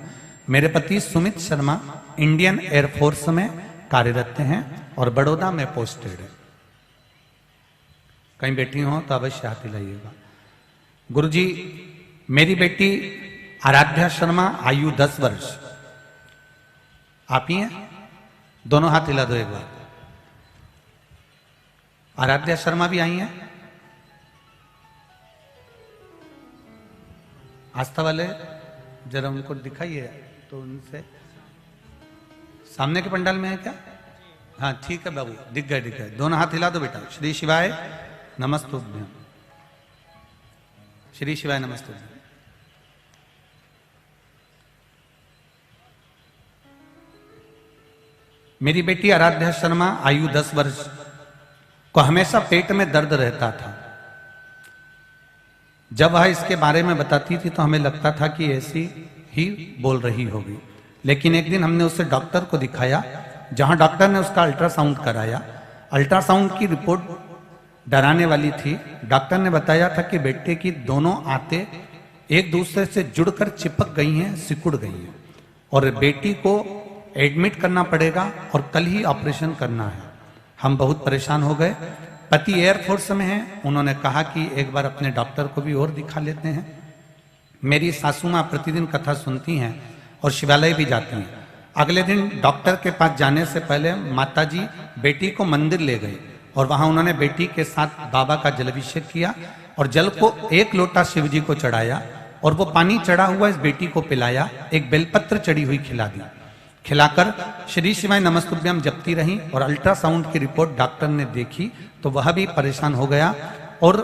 मेरे पति सुमित शर्मा इंडियन एयरफोर्स में कार्यरत हैं और बड़ौदा में पोस्टेड है। कहीं बैठी हो तो अवश्य हाथ हिलाइएगा। गुरुजी, मेरी बेटी आराध्या शर्मा, आयु 10 वर्ष। आप ही हैं? दोनों हाथ हिला दो एक बार। आराध्या शर्मा भी आई हैं? आस्था वाले जरा उनको दिखाइए तो उनसे। सामने के पंडाल में है क्या? हाँ ठीक है बाबू, दिख गए दिख गए। दोनों हाथ हिला दो बेटा। श्री शिवाय नमस्तुभ्यं, श्री शिवाय नमस्तुभ्यं। मेरी बेटी आराध्या शर्मा, आयु 10 वर्ष, को हमेशा पेट में दर्द रहता था। जब वह इसके बारे में बताती थी तो हमें लगता था कि ऐसी ही बोल रही होगी। लेकिन एक दिन हमने उसे डॉक्टर को दिखाया, जहां डॉक्टर ने उसका अल्ट्रासाउंड कराया। अल्ट्रासाउंड की रिपोर्ट डराने वाली थी। डॉक्टर ने बताया था कि बेटे की दोनों आंतें एक दूसरे से जुड़कर चिपक गई हैं, सिकुड़ गई हैं और बेटी को एडमिट करना पड़ेगा और कल ही ऑपरेशन करना है। हम बहुत परेशान हो गए। पति एयरफोर्स में हैं, उन्होंने कहा कि एक बार अपने डॉक्टर को भी और दिखा लेते हैं। मेरी सासू माँ प्रतिदिन कथा सुनती हैं और शिवालय भी जाती हैं। अगले दिन डॉक्टर के पास जाने से पहले माताजी बेटी को मंदिर ले गए और वहां उन्होंने बेटी के साथ बाबा का जलाभिषेक किया और जल को 1 लोटा शिव जी को चढ़ाया और वो पानी चढ़ा हुआ इस बेटी को पिलाया। एक बेलपत्र चढ़ी हुई खिला दी। खिलाकर श्री शिवाय नमस्तुभ्यम जपती रही और अल्ट्रासाउंड की रिपोर्ट डॉक्टर ने देखी तो वह भी परेशान हो गया और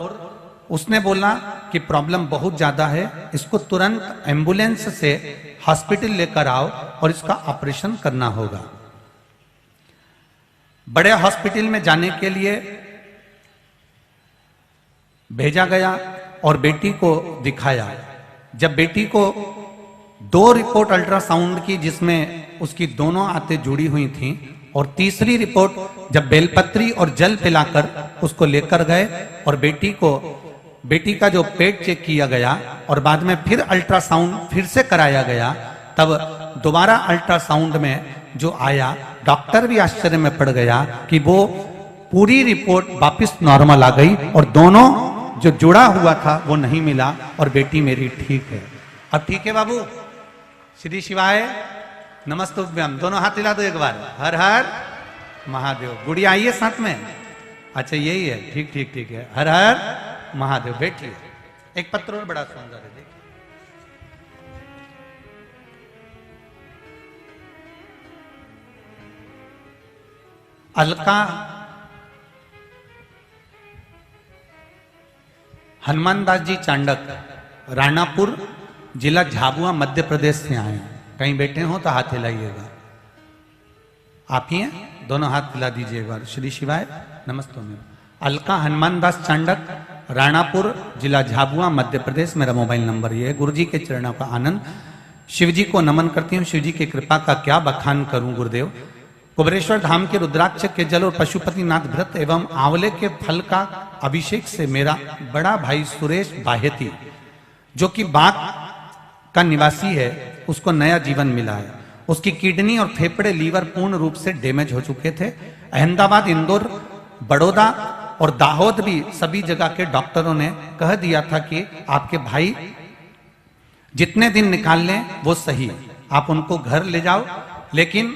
उसने बोला कि प्रॉब्लम बहुत ज्यादा है, इसको तुरंत एम्बुलेंस से हॉस्पिटल लेकर आओ और इसका ऑपरेशन करना होगा। बड़े हॉस्पिटल में जाने के लिए भेजा गया और बेटी को दिखाया। जब बेटी को 2 रिपोर्ट अल्ट्रासाउंड की जिसमें उसकी दोनों आंतें जुड़ी हुई थीं, और तीसरी रिपोर्ट जब बेलपत्री और जल पिलाकर उसको लेकर गए और बेटी का जो पेट चेक किया गया और बाद में फिर अल्ट्रासाउंड फिर से कराया गया, तब दोबारा अल्ट्रासाउंड में जो आया, डॉक्टर भी आश्चर्य में पड़ गया कि वो पूरी रिपोर्ट वापस नॉर्मल आ गई और दोनों जो जुड़ा हुआ था वो नहीं मिला और बेटी मेरी ठीक है। अब ठीक है बाबू? श्री शिवाय नमस्तुभ्यम। दोनों हाथ हिला दो एक बार। हर हर महादेव। गुड़िया आइए साथ में। अच्छा यही है, ठीक ठीक ठीक है। हर हर महादेव। बैठिए। एक पत्र और बड़ा सुंदर है, देखिए। अलका हनुमान दास जी चांडक, राणापुर जिला झाबुआ मध्य प्रदेश से आए हैं। कहीं बैठे हो तो हाथ हिलाइएगा। आप ही हैं? दोनों हाथ हिला दीजिए एक बार। श्री शिवाय नमस्ते। अलका हनुमान दास चांडक, राणापुर जिला झाबुआ मध्य प्रदेश। मेरा मोबाइल नंबर ये है। गुरु जी के चरणों का आनंद। शिव जी को नमन करती हूँ। शिव जी की कृपा का क्या बखान करूं गुरुदेव। कुबेरेश्वर धाम के रुद्राक्ष के जल और पशुपतिनाथ व्रत एवं आंवले के फल का अभिषेक से मेरा बड़ा भाई सुरेश बाहेती, जो कि बाग का निवासी है, उसको नया जीवन मिला है। उसकी किडनी और फेफड़े लीवर पूर्ण रूप से डैमेज हो चुके थे। अहमदाबाद, इंदौर, बड़ौदा और दाहोद भी सभी जगह के डॉक्टरों ने कह दिया था कि आपके भाई जितने दिन निकाल लें वो सही, आप उनको घर ले जाओ। लेकिन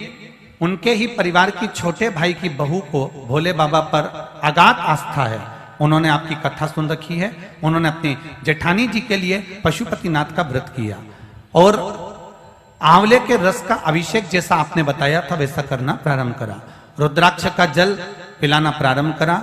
उनके ही परिवार की छोटे भाई की बहू को भोले बाबा पर अगाध आस्था है। उन्होंने आपकी कथा सुन रखी है। उन्होंने अपनी जेठानी जी के लिए पशुपतिनाथ का व्रत किया और आंवले के रस का अभिषेक जैसा आपने बताया था वैसा करना प्रारंभ करा। रुद्राक्ष का जल पिलाना प्रारंभ करा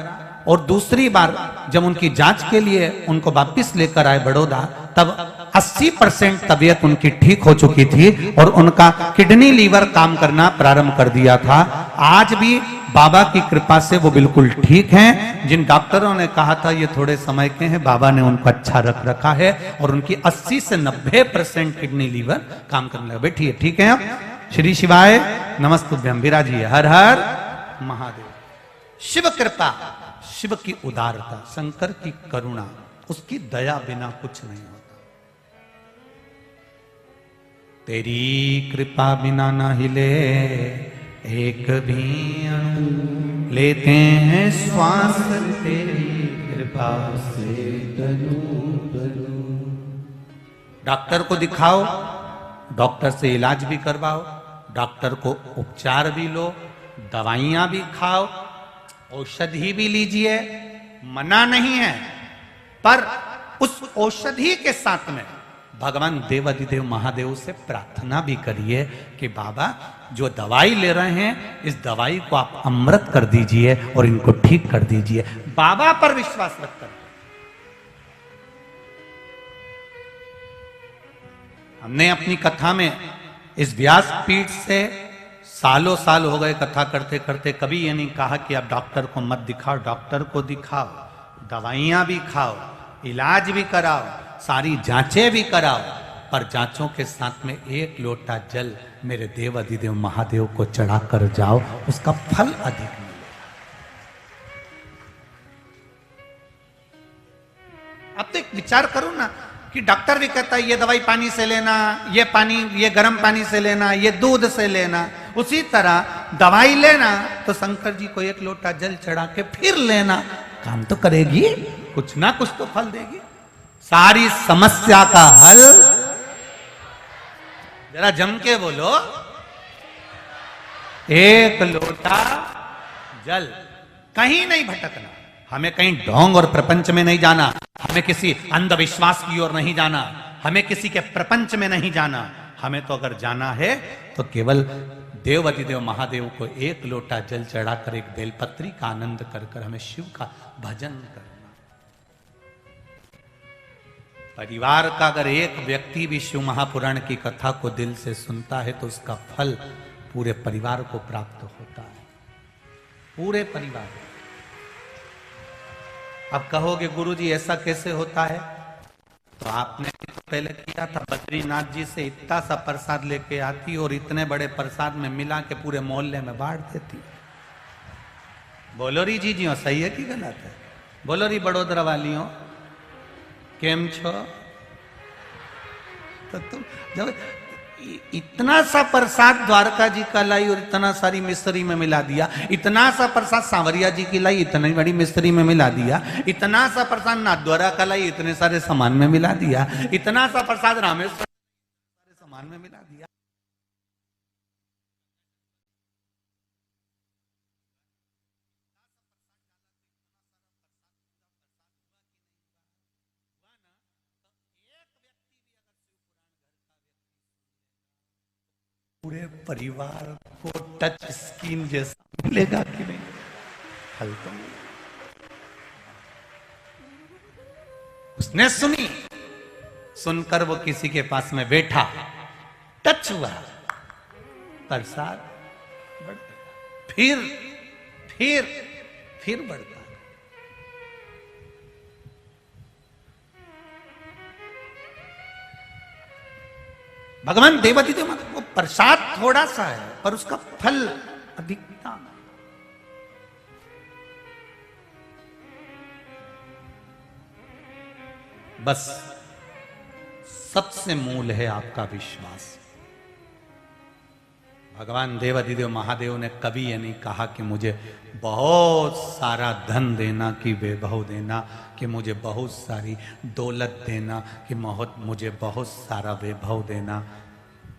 और दूसरी बार जब उनकी जांच के लिए उनको वापिस लेकर आए बड़ौदा, तब 80% तबीयत उनकी ठीक हो चुकी थी और उनका किडनी लीवर काम करना प्रारंभ कर दिया था। आज भी बाबा की कृपा से वो बिल्कुल ठीक हैं। जिन डॉक्टरों ने कहा था ये थोड़े समय के हैं, बाबा ने उनको अच्छा रख रखा है और उनकी 80 से 90% किडनी लीवर काम करने लगा। बैठिए, ठीक है। अब श्री शिवाय नमस्तुभ्यम। विराजिए। हर हर महादेव। शिव कृपा, शिव की उदारता, शंकर की करुणा, उसकी दया बिना कुछ नहीं होता। तेरी कृपा बिना न हिले एक भी अणु, लेते हैं श्वास तेरी कृपा से तनु तनु। डॉक्टर को दिखाओ, डॉक्टर से इलाज भी करवाओ, डॉक्टर को उपचार भी लो, दवाइयां भी खाओ, औषधि भी लीजिए, मना नहीं है। पर उस औषधि के साथ में भगवान देवाधिदेव महादेव से प्रार्थना भी करिए कि बाबा जो दवाई ले रहे हैं इस दवाई को आप अमृत कर दीजिए और इनको ठीक कर दीजिए। बाबा पर विश्वास रखकर हमने अपनी कथा में इस व्यासपीठ से सालों साल हो गए कथा करते करते, कभी ये नहीं कहा कि आप डॉक्टर को मत दिखाओ। डॉक्टर को दिखाओ, दवाइयां भी खाओ, इलाज भी कराओ, सारी जांचें भी कराओ, पर जांचों के साथ में एक लोटा जल मेरे देव अधिदेव महादेव को चढ़ा कर जाओ, उसका फल अधिक मिलेगा। अब तो एक विचार करो ना कि डॉक्टर भी कहता है ये दवाई पानी से लेना, ये पानी, ये गर्म पानी से लेना, ये दूध से लेना। उसी तरह दवाई लेना तो शंकर जी को एक लोटा जल चढ़ा के फिर लेना, काम तो करेगी, कुछ ना कुछ तो फल देगी। सारी समस्या का हल, जरा जम के बोलो, एक लोटा जल। कहीं नहीं भटकना, हमें कहीं ढोंग और प्रपंच में नहीं जाना, हमें किसी अंधविश्वास की ओर नहीं जाना, हमें किसी के प्रपंच में नहीं जाना। हमें तो अगर जाना है तो केवल देव अधिदेव महादेव को एक लोटा जल चढ़ाकर एक बेलपत्री का आनंद कर कर हमें शिव का भजन करना। परिवार का अगर एक व्यक्ति भी शिव महापुराण की कथा को दिल से सुनता है तो उसका फल पूरे परिवार को प्राप्त होता है, पूरे परिवार। अब कहोगे गुरुजी ऐसा कैसे होता है, तो आपने पहले किया था, बद्रीनाथ जी से इतना सा प्रसाद लेके आती और इतने बड़े प्रसाद में मिला के पूरे मोहल्ले में बांट देती। बोलो री जी हो, सही है कि गलत है? बोलो री बड़ोदरा वालियों, केम छो? तो तुम जब इतना सा प्रसाद द्वारका जी का लाई और इतना सारी मिस्त्री में मिला दिया, इतना सा प्रसाद सांवरिया जी की लाई, इतनी बड़ी मिस्त्री में मिला दिया, इतना सा प्रसाद नाथद्वारा का लाई, इतने सारे सामान में मिला दिया, इतना सा प्रसाद रामेश्वर सारे सामान में मिला दिया। पूरे परिवार को टच स्क्रीन जैसा मिलेगा कि नहीं? हल तो नहीं। उसने सुनी, सुनकर वो किसी के पास में बैठा, टच हुआ, प्रसाद बढ़ गया, फिर बढ़ता। भगवान देवादिदेव मतलब वो प्रसाद थोड़ा सा है पर उसका फल अधिकता। बस सबसे मूल है आपका विश्वास। भगवान देवादिदेव महादेव ने कभी ये नहीं कहा कि मुझे बहुत सारा धन देना, कि वैभव देना, कि मुझे बहुत सारी दौलत देना, कि मुझे बहुत सारा वैभव देना।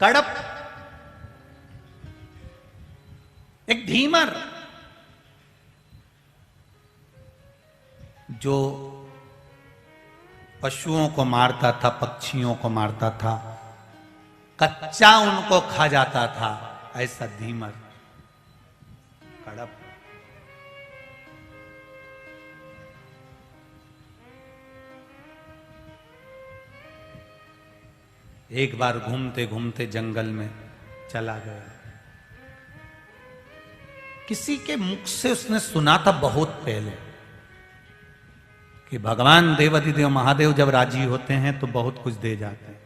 कड़प, एक धीमर जो पशुओं को मारता था, पक्षियों को मारता था, कच्चा उनको खा जाता था, ऐसा धीमर, कड़प। एक बार घूमते घूमते जंगल में चला गया। किसी के मुख से उसने सुना था बहुत पहले कि भगवान देवादिदेव महादेव जब राजी होते हैं तो बहुत कुछ दे जाते हैं।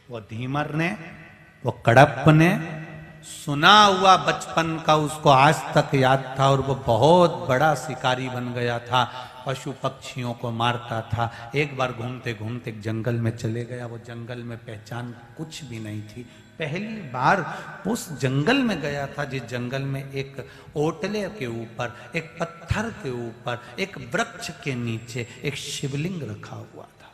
वो धीमर ने, वो कड़प ने सुना हुआ बचपन का उसको आज तक याद था, और वो बहुत बड़ा शिकारी बन गया था, पशु पक्षियों को मारता था। एक बार घूमते घूमते जंगल में चले गया। वो जंगल में पहचान कुछ भी नहीं थी। पहली बार उस जंगल में गया था जिस जंगल में एक ओटले के ऊपर, एक पत्थर के ऊपर, एक वृक्ष के नीचे एक शिवलिंग रखा हुआ था।